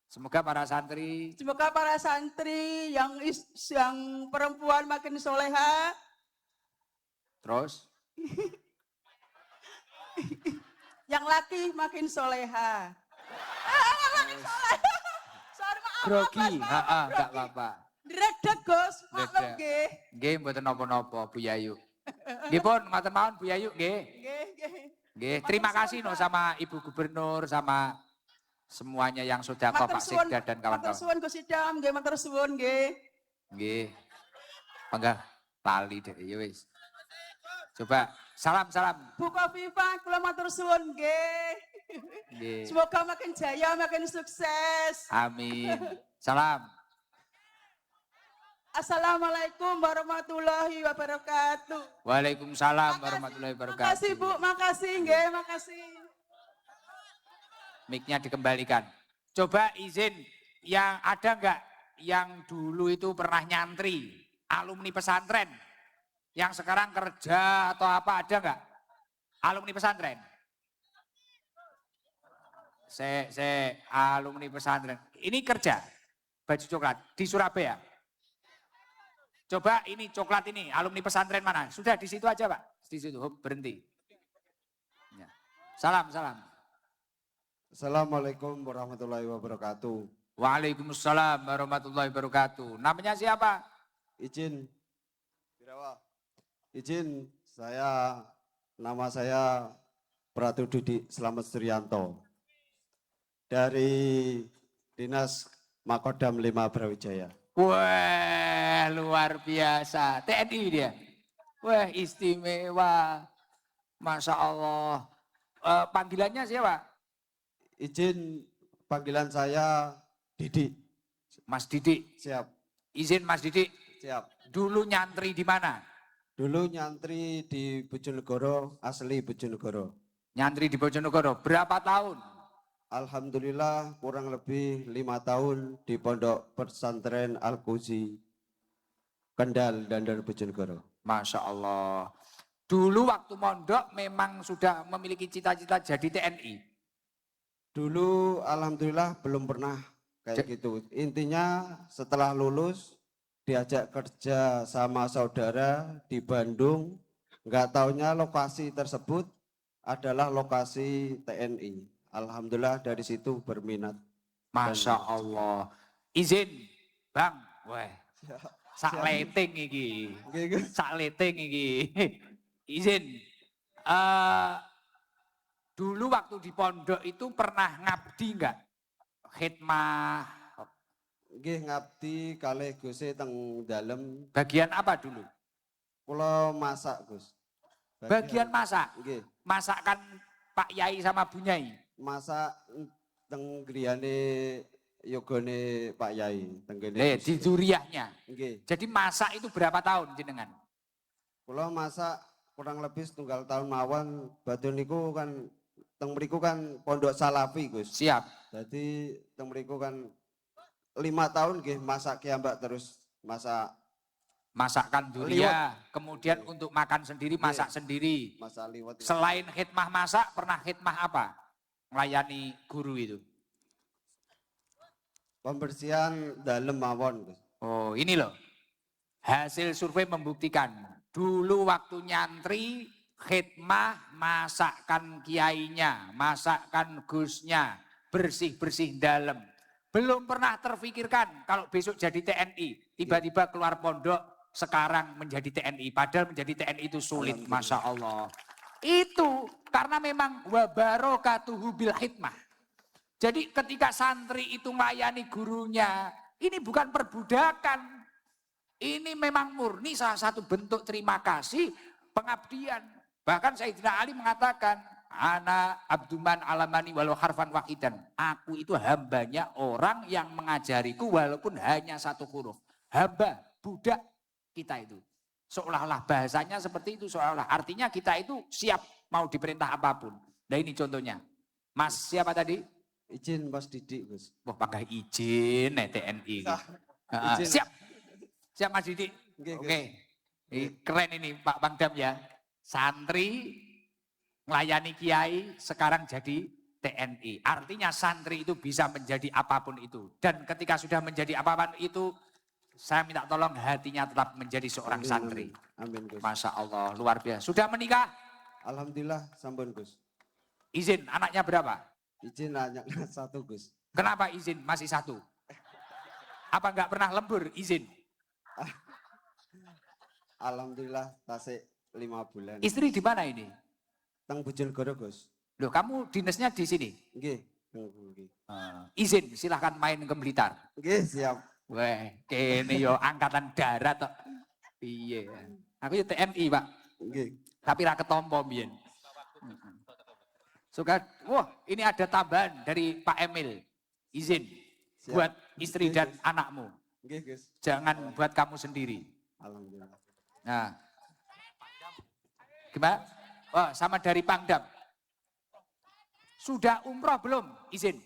Semoga para santri Semoga para santri yang perempuan makin soleha, terus yang laki makin soleha. Sorry, maaf, grogi. maaf, Enggak grogi. apa-apa. Dredeg Gus, maklum Dredeg. nggih. Nggih mboten napa-napa Bu Yayu. Nggih pun ngoten mawon Bu Yayu nggih. Nggih. Nggih, terima kasih no sama Ibu Gubernur sama semuanya yang sudah Matur Pak suwun, Sekda dan matur kawan-kawan. suwun Gus Idam, nggih matur suwun nggih. Nggih. Panggah lali deh ya wis. Coba salam. Bu Kofifa kula matur suwun nggih. Nggih. Semoga makin jaya, makin sukses. Amin. Salam. Assalamualaikum warahmatullahi wabarakatuh. Waalaikumsalam warahmatullahi Makasih wabarakatuh. Bu, makasih nggih, makasih. Mic-nya dikembalikan. Coba izin yang ada enggak yang dulu itu pernah nyantri, alumni pesantren, yang sekarang kerja atau apa ada enggak? Alumni pesantren? Alumni pesantren. Ini kerja, baju coklat di Surabaya. Coba ini coklat ini, alumni pesantren mana? Sudah di situ aja Pak, di situ, berhenti. Ya. Salam. Assalamualaikum warahmatullahi wabarakatuh. Waalaikumsalam warahmatullahi wabarakatuh. Namanya siapa? Izin, Birawa. Izin, nama saya Pratu Dudi Slamet Suryanto dari Dinas Makodam 5 Brawijaya. Wah, luar biasa. TNI dia. Wah, istimewa. Masya Allah. Panggilannya siapa? Izin, panggilan saya Didi. Mas Didik. Siap, Izin Mas Didik. siap. Dulu nyantri di mana? Dulu nyantri di Bojonegoro, asli Bojonegoro. Nyantri di Bojonegoro. Berapa tahun? Alhamdulillah kurang lebih 5 tahun di Pondok Pesantren Al-Quzi, Kendal, Dandar, Bojonegoro. Masya Allah. Dulu waktu mondok memang sudah memiliki cita-cita jadi TNI. Dulu alhamdulillah belum pernah kayak gitu. Intinya setelah lulus diajak kerja sama saudara di Bandung. Nggak taunya lokasi tersebut adalah lokasi TNI. Alhamdulillah dari situ berminat. Masya Allah. Izin, Bang. Wah, sak leting iki. Sak leting iki. Izin. Dulu waktu di pondok itu pernah ngabdi enggak? Khidmah. Nggih ngabdi kalih Guse teng dalem. Bagian apa dulu? Kula masak, Gus. Bagian masak. Nggih, Masakan Pak Yai sama Bu Nyai. masak teng griyane yogane Pak Yai teng kene. Di zuriyahnya. Nggih. Jadi masak itu berapa tahun jenengan? Kula masak kurang lebih setunggal tahun mawon. Badhe niku kan teng mriku kan pondok Salafi, Gus. Siap. Jadi teng mriku kan 5 tahun nggih masak kiambak terus masak Masakkan duria, kemudian untuk makan sendiri, masak sendiri. Masa liwat. Selain khidmah masak, pernah khidmah apa? Melayani guru itu. Pembersihan dalam mawon, Gus. Oh, ini loh. Hasil survei membuktikan. Dulu waktu nyantri, khidmah, masakkan kiainya, masakkan gusnya, bersih-bersih dalam. Belum pernah terfikirkan kalau besok jadi TNI, tiba-tiba keluar pondok, sekarang menjadi TNI. Padahal menjadi TNI itu sulit, Masya Allah. Itu karena memang wabarakatuhu bil hikmah. Jadi ketika santri itu melayani gurunya, ini bukan perbudakan. Ini memang murni salah satu bentuk terima kasih, pengabdian. Bahkan Sayyidina Ali mengatakan, ana abduman alamani walau harfan wahidan. Aku itu hambanya orang yang mengajariku walaupun hanya satu huruf. Hamba, budak kita itu. Seolah-olah bahasanya seperti itu, seolah-olah artinya kita itu siap mau diperintah apapun. Nah ini contohnya. Mas siapa tadi? Izin Mas Didik, Gus. Wah pakai izin TNI. Izin. Siap. Siap Mas Didik. Oke, Gus. Oke. Ini keren ini Pak Pangdam ya. Santri melayani kiai sekarang jadi TNI. Artinya santri itu bisa menjadi apapun itu. Dan ketika sudah menjadi apapun itu, saya minta tolong hatinya tetap menjadi seorang Amin, santri. Amin, Gus. Masya Allah, luar biasa. Sudah menikah? Alhamdulillah, sampun, Gus. Izin, anaknya berapa? Izin hanya satu, Gus. Kenapa izin masih satu? Apa enggak pernah lembur izin? Alhamdulillah, tasik 5 bulan. Istri di mana ini? Teng Bojonegoro, Gus. Loh, kamu dinasnya di sini? Nggih, nggih. Izin, silahkan main ke Blitar. Nggih, siap. Weh, kene yo angkatan darat tok. Iya. Aku ya TNI, Pak. Nggih. Tapi ra ketompo mbiyen. Suka, wah, ini ada tambahan dari Pak Emil. Izin Siap. buat istri Nggih, dan Gus. anakmu. Nggih, Gus. Jangan buat kamu sendiri. Alhamdulillah. Nah. Gimana? Wah, sama dari Pangdam. Sudah umroh belum? Izin.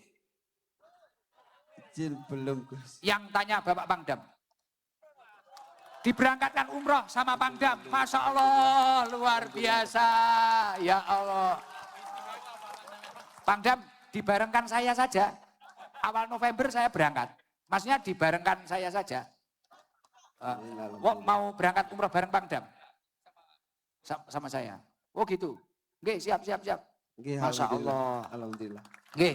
Izin belum, Gus. Yang tanya Bapak Pangdam. Diberangkatkan umroh sama Pangdam. Masya Allah, luar biasa. Ya Allah. Pangdam, dibarengkan saya saja. Awal November saya berangkat. Maksudnya dibarengkan saya saja. Mau berangkat umroh bareng Pangdam? Sama saya. Oh gitu. Oke, siap. Nggih, Masya alhamdulillah. Allah. Alhamdulillah. Oke.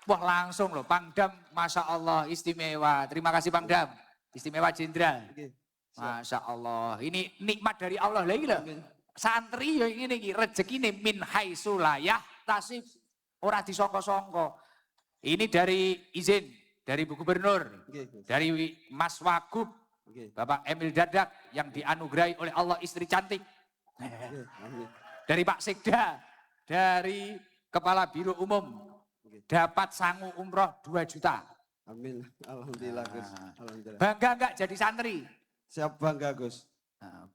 Wah langsung loh, Pangdam, Masya Allah, istimewa. Terima kasih Pangdam, istimewa jenderal. Nggih. Masya Allah, ini nikmat dari Allah lagi loh. Santri ya ini rezeki ini min haisulayah tasib. Ora disongko-songko. Ini dari izin, dari Bu Gubernur, Nggih, Gus. dari Mas Wagub, Nggih. Bapak Emil Dadak yang dianugerahi oleh Allah istri cantik. Nggih, amin. Dari Pak Sekda, dari Kepala Biro Umum, dapat sangu umroh 2 juta. Amin. Alhamdulillah, Gus. Alhamdulillah. Bangga enggak jadi santri? Siap bangga, Gus.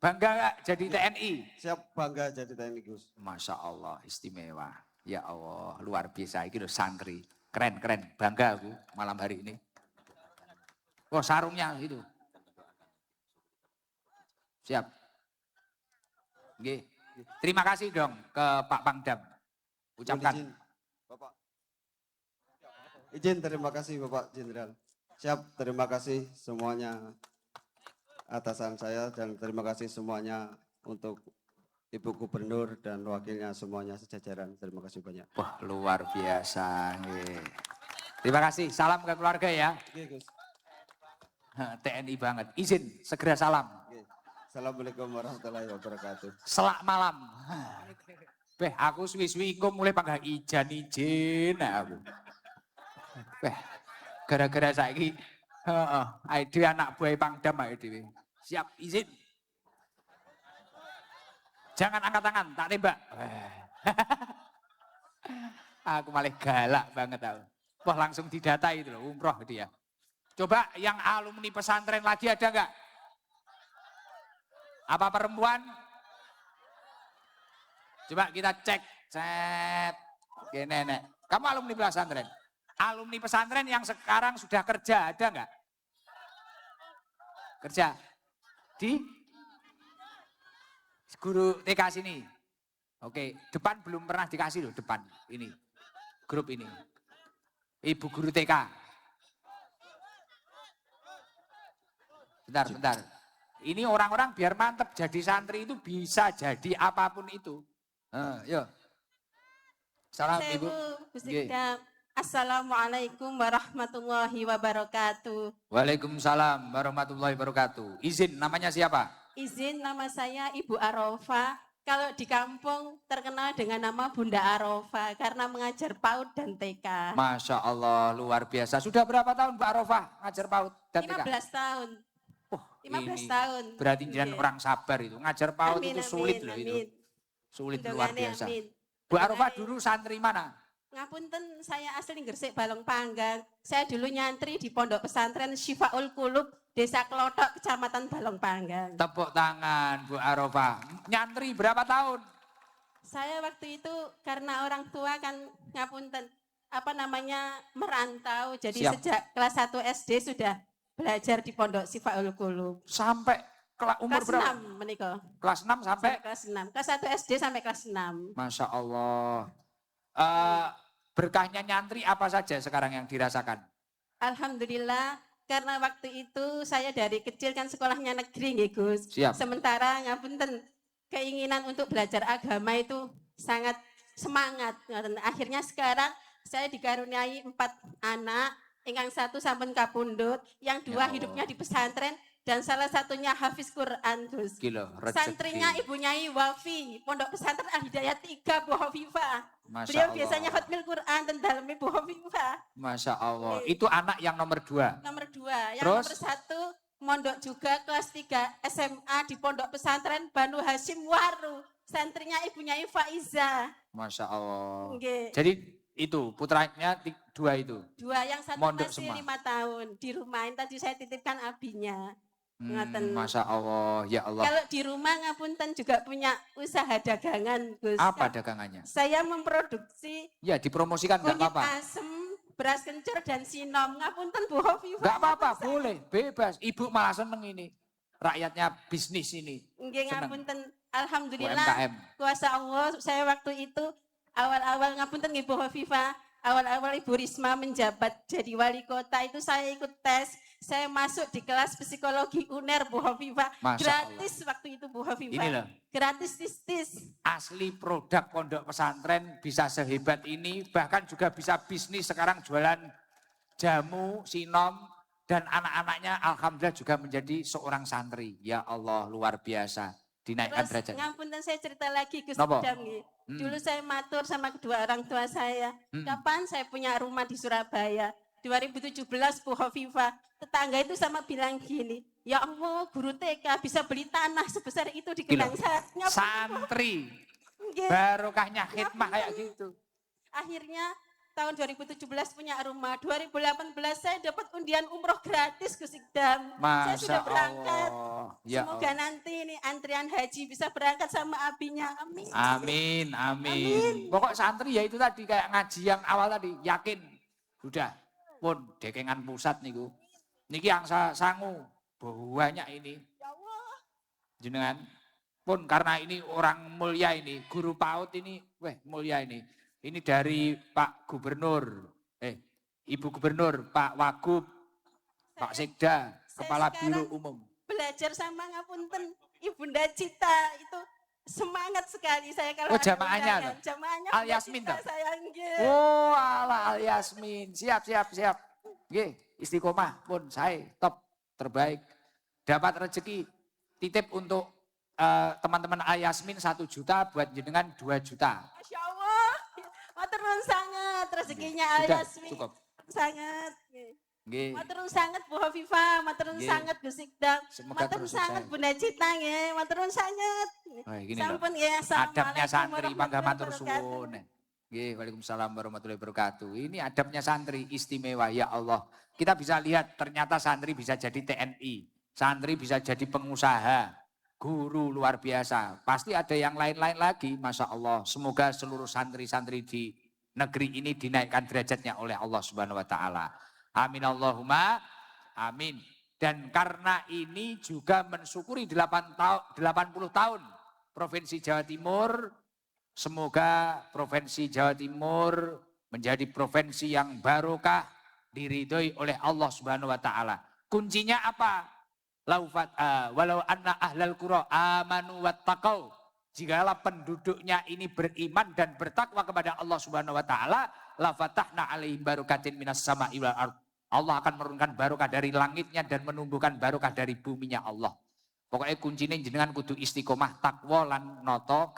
Bangga enggak jadi TNI? Siap bangga jadi TNI, Gus. Masya Allah, istimewa. Ya Allah, luar biasa. Ini loh santri. Keren. Bangga aku malam hari ini. Oh, sarungnya itu. Siap. Oke. Terima kasih dong ke Pak Pangdam. Ucapkan. Izin, Bapak. Izin, terima kasih Bapak Jenderal. Siap, terima kasih semuanya atasan saya dan terima kasih semuanya untuk Ibu Gubernur dan wakilnya semuanya sejajaran. Terima kasih banyak. Wah, luar biasa. Nggih. Terima kasih. Salam ke keluarga ya. Oke, Gus. TNI banget. Izin, segera salam. Oke. Assalamualaikum warahmatullahi wabarakatuh. Selak malam. Beh, aku suwi-suwi engko mulai panggah izin aku. Beh, gara-gara saiki heeh, ae dhewe anak buah Pangdam ae dhewe. Siap izin. Jangan angkat tangan, tak tembak. Aku malah galak banget aku. Wah, langsung didata itu loh, umroh dia. Coba yang alumni pesantren lagi ada enggak? Apa perempuan? Coba kita cek. Cet. Oke, nenek. Kamu alumni pesantren? Alumni pesantren yang sekarang sudah kerja, ada enggak? Kerja? Di Guru TK sini. Oke, depan belum pernah dikasih loh, depan ini. Grup ini. Ibu guru TK. Bentar. Ini orang-orang biar mantep jadi santri itu bisa jadi apapun itu. Yuk. Salam Ibu. Nggih. Assalamualaikum warahmatullahi wabarakatuh. Waalaikumsalam warahmatullahi wabarakatuh. Izin, namanya siapa? Izin, nama saya Ibu Arofa. Kalau di kampung terkenal dengan nama Bunda Arofa karena mengajar PAUD dan TK. Masya Allah, luar biasa. Sudah berapa tahun Mbak Arofah ngajar PAUD dan TK? 15 tahun. Oh, 15 ini tahun. berarti jangan Iya. orang sabar itu. Ngajar PAUD Amin, itu sulit amin, loh amin. itu. Sulit luar Undungannya, biasa. amin. Bu Arofah dulu santri mana? Ngapunten, saya asli Gresik Balong Panggang. Saya dulu nyantri di Pondok Pesantren Syifaul Qulub, Desa Klotok, Kecamatan Balong Panggang. Tepuk tangan Bu Arofah. Nyantri berapa tahun? Saya waktu itu karena orang tua kan ngapunten, merantau. Jadi Siap. sejak kelas 1 SD sudah belajar di Pondok Syifaul Qulub. Sampai umur Kelas berapa? 6 menikah. Kelas 6 sampai? Kelas 6. Kelas 1 SD sampai kelas 6. Masya Allah. Berkahnya nyantri apa saja sekarang yang dirasakan? Alhamdulillah, karena waktu itu saya dari kecil kan sekolahnya negeri nggih Gus. Siap. Sementara ngapunten keinginan untuk belajar agama itu sangat semangat. Akhirnya sekarang saya dikaruniai 4 anak, yang satu sampun kapundhut, yang 2 Ya Allah. hidupnya di pesantren dan salah satunya hafiz Quran Gus. Kilo, rezeki. Santrinya Ibu Nyai Wafi, Pondok Pesantren Al Hidayah 3 Bu Hovifah. Masya Beliau Allah. biasanya khatmil Quran dan dalamnya Bu Hovifah. Masya Allah. Itu anak yang nomor 2. Nomor 2, yang Terus? nomor 1 mondok juga kelas 3 SMA di Pondok Pesantren Banu Hashim Waru. Santrinya Ibu Nyai Faiza. Masya Allah. Nggih. Jadi itu putranya 2 itu. 2, yang satu Mondok masih semua. 5 tahun. Di rumahin tadi saya titipkan abinya. Ngoten. Masya Allah, ya Allah. Kalau di rumah ngapunten juga punya usaha dagangan, Gus. Apa dagangannya? Saya memproduksi Ya dipromosikan nggak kunyit apa-apa. asem, beras kencur dan sinom. Ngapunten Bu Hovifah. Nggak apa-apa, boleh, bebas. Ibu malah seneng ini. Rakyatnya bisnis ini. Nggih Seneng. ngapunten. Alhamdulillah. UMKM. Kuasa Allah, saya waktu itu awal-awal ngapunten Ibu Hovifah, awal-awal Ibu Risma menjabat jadi wali kota itu saya ikut tes, saya masuk di kelas psikologi UNER Bu Hovifah, Masya gratis waktu itu Bu Hovifah, Ini loh, gratis tis. asli produk pondok pesantren bisa sehebat ini, bahkan juga bisa bisnis sekarang jualan jamu, sinom, dan anak-anaknya alhamdulillah juga menjadi seorang santri. Ya Allah, luar biasa. Dinaikkan Terus derajatnya. ngapunten saya cerita lagi Gus Napa? Idam nggih. Dulu saya matur sama kedua orang tua saya, Hmm. kapan saya punya rumah di Surabaya? 2017 Bu Hovifah, tetangga itu sama bilang gini, ya Allah guru TK bisa beli tanah sebesar itu di Gila. Gedang Sari. Santri, Nggih. barokahnya khidmah kayak gitu. Akhirnya tahun 2017 punya rumah, 2018 saya dapat undian umroh gratis Gus Idam. Saya Masya sudah berangkat. Allah. Ya Semoga Allah. nanti ini antrian haji bisa berangkat sama abinya. Amin. Amin, amin. Pokok santri ya itu tadi kayak ngaji yang awal tadi, yakin. Sudah, pun dekengan pusat niku. Niki yang sangu, banyak ini. Ya Allah. Jenengan pun karena ini orang mulia ini, guru PAUD ini, mulia ini. Ini dari Pak Gubernur, Ibu Gubernur, Pak Wagub, Pak Sekda, Kepala Biro sekarang Umum. belajar sama ngapunten Ibunda Cita itu semangat sekali saya kalau Oh, ada jamaahnya undangan. tuh? Jamaahnya Al Bunda Yasmin Cita tuh? saya nggih. Oh, ala Al Yasmin. Siap. Nggih, istiqomah pun saya top terbaik. Dapat rezeki titip untuk teman-teman Al Yasmin 1 juta, buat jenengan 2 juta. Masya Allah. Matur nuwun sangat rezekinya Al Sudah, Yasmin. cukup. Sangat. Nggih. Matur nuwun sangat Bu Hovifah, matur nuwun Nggih. sangat Gus Ikdam. Semoga Matur terus nuwun sangat sukses. Bunda Cita nggih, matur nuwun sangat. Wah, gini loh. Sampun ya, Adabnya assalamualaikum santri, bangga matur warahmatullahi suwun. Nggih, Waalaikumsalam warahmatullahi wabarakatuh. Ini adabnya santri istimewa, ya Allah. Kita bisa lihat ternyata santri bisa jadi TNI, santri bisa jadi pengusaha, guru luar biasa. Pasti ada yang lain-lain lagi, Masya Allah. Semoga seluruh santri-santri di negeri ini dinaikkan derajatnya oleh Allah Subhanahu wa Ta'ala. Amin Allahumma amin. Dan karena ini juga mensyukuri 80 tahun Provinsi Jawa Timur, semoga Provinsi Jawa Timur menjadi provinsi yang barokah, diridhoi oleh Allah Subhanahu wa taala. Kuncinya apa? Walau anna ahlal qura amanu wattaqau. Jikalau penduduknya ini beriman dan bertakwa kepada Allah Subhanahu wa taala, la fatahna alaihim barakatin minas sama'i wal ardh. Allah akan menurunkan barokah dari langitnya dan menumbuhkan barokah dari buminya Allah. Pokoknya kuncinya jenengan kudu istiqomah takwa lan noto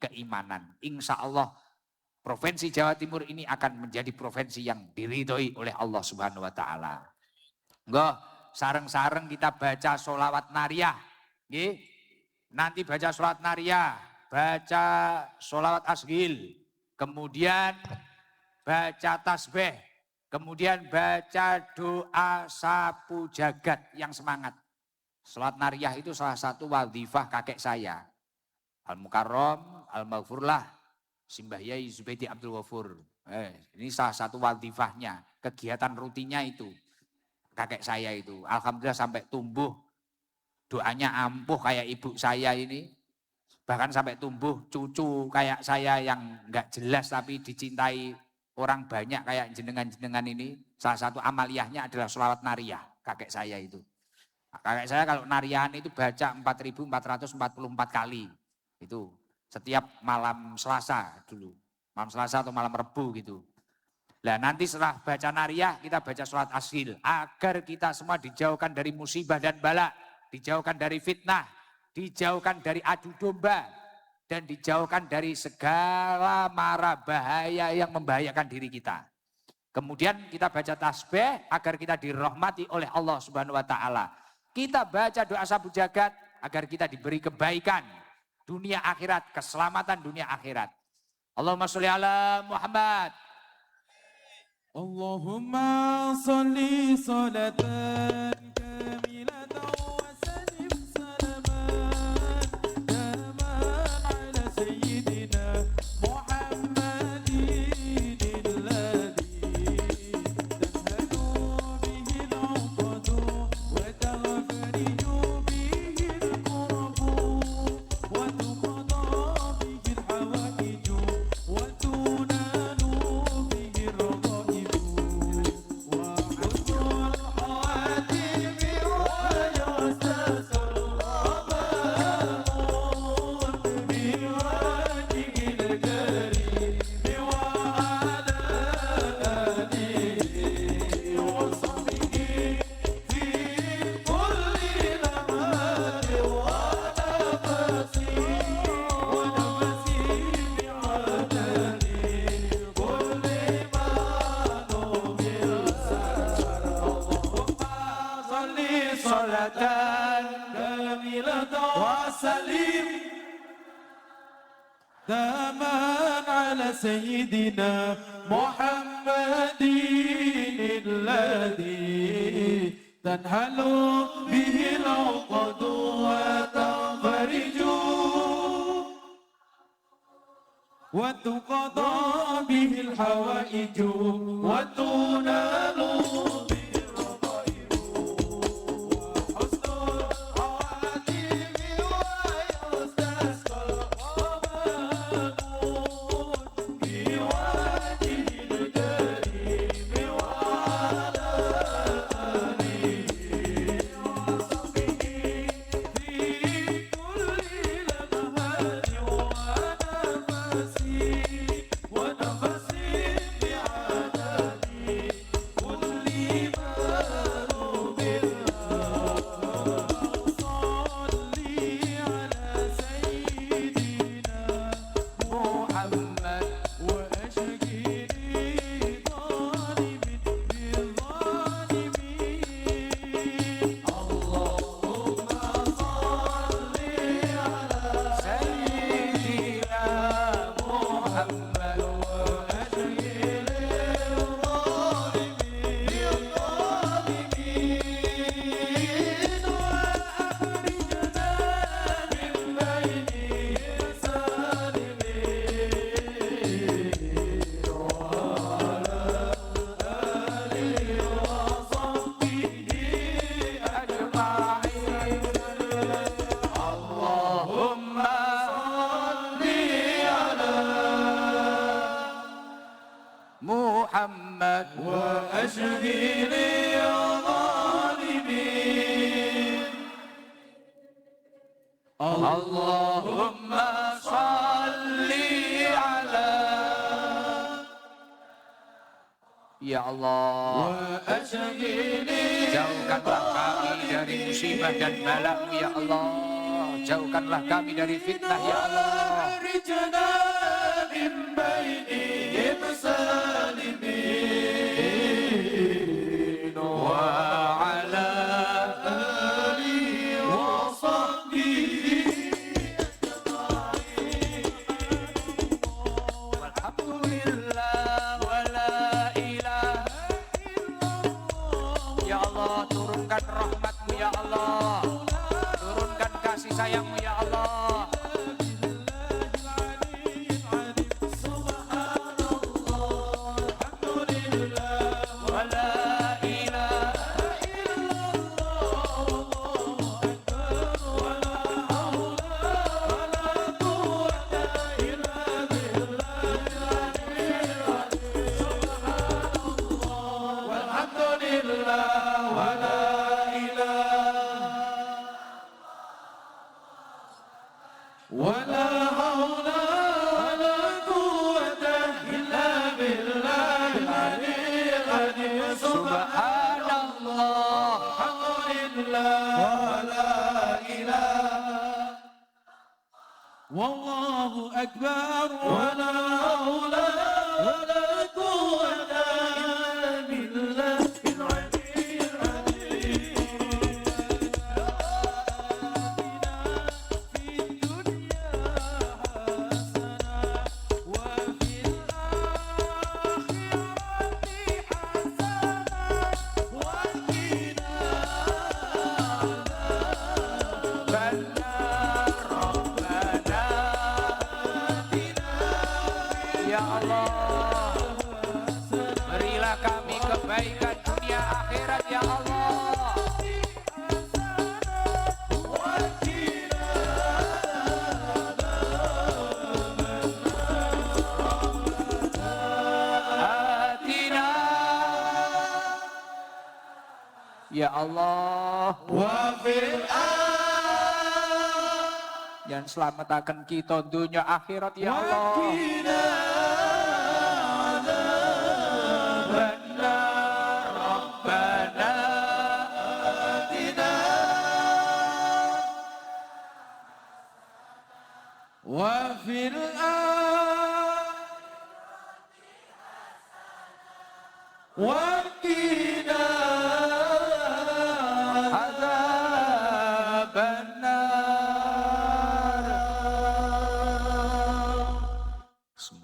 keimanan. Insya Allah Provinsi Jawa Timur ini akan menjadi provinsi yang diridhoi oleh Allah Subhanahu wa taala. Nggih, sareng-sareng kita baca sholawat nariyah. Nggih. Nanti baca sholawat nariyah, baca sholawat asghil, kemudian baca tasbih, kemudian baca doa sapu jagat yang semangat. Sholawat nariyah itu salah satu wadhifah kakek saya. Al-Mukarram, Al-Maghfurlah, Simbah Yai Zubaidi Abdul Ghafur. Ini salah satu wadhifahnya, kegiatan rutinnya itu. Kakek saya itu, alhamdulillah sampai tumbuh. Doanya ampuh kayak ibu saya ini. Bahkan sampai tumbuh cucu kayak saya yang enggak jelas tapi dicintai orang banyak kayak jenengan-jenengan ini. Salah satu amaliyahnya adalah sholawat nariyah kakek saya itu. Kakek saya kalau nariyahan itu baca 4.444 kali. Itu setiap malam Selasa dulu. Malam Selasa atau malam Rebu gitu. Nah nanti setelah baca nariyah kita baca sholat asghil. Agar kita semua dijauhkan dari musibah dan bala. Dijauhkan dari fitnah. Dijauhkan dari adu domba. Dan dijauhkan dari segala mara bahaya yang membahayakan diri kita. Kemudian kita baca tasbih agar kita dirahmati oleh Allah Subhanahu wa taala. Kita baca doa sapu jagat agar kita diberi kebaikan dunia akhirat, keselamatan dunia akhirat. Allahumma sholli ala Muhammad. Allahumma sholli sholatan kamilatan wa sallim salaman daman ala sayyidina Muhammadin alladhi tanhalu bihi al-uqadu wa taghfariju bihi al-kurabu wa tuqada bihi al-hawaiju wa tunalu bihi ar-ragaibu wa husnul khawatim wa yustasal ghabaun biwajhil karim wa ala alihi wa sahbihi fi kulli lamatin wa nafasi bi'adadi kulli ma numir Allahumma salli salatan kamilatan wa sallim daman ala sayyidina Muhammadin alladhi tanhalu bihi al-uqadu wa taghfariju wa tuqada bihi al-hawaiju wa tunalu bihi ar-ragaibu wa husnul khawatim wa yustasqal ghabaun biwajhil karim wa ala alihi wa sahbihi fi kulli lamahatin wa nafasi bi'adadi kulli محمد وأشهد يا ظالمين اللهم صل على Ya Allah, وأشهد jauhkanlah kami dari musibah dan bala-Mu ya Allah. Jauhkanlah kami dari fitnah ya Allah. أخرجنا من بينهم سالمين وعلى آله وصحبه Alhamdulillah wala ilaha Ya Allah, turunkan rahmat-Mu ya Allah. Turunkan kasih sayang-Mu ya Allah. Wala ilaha ولا حول ولا قوة إلا بالله العلي العظيم Subhanallah. الحمد لله ولا إله والله أكبر ولا حول ولا قوة إلا بالله العلي العظيم في الدنيا حسنة وفي الآخرة حسنة وقنا Ya Allah, berilah kami kebaikan dunia akhirat ya Allah. Atina Ya Allah, yang selamatkan kita dunia akhirat ya Allah. Rabbana atina وفي الآخرة وقنا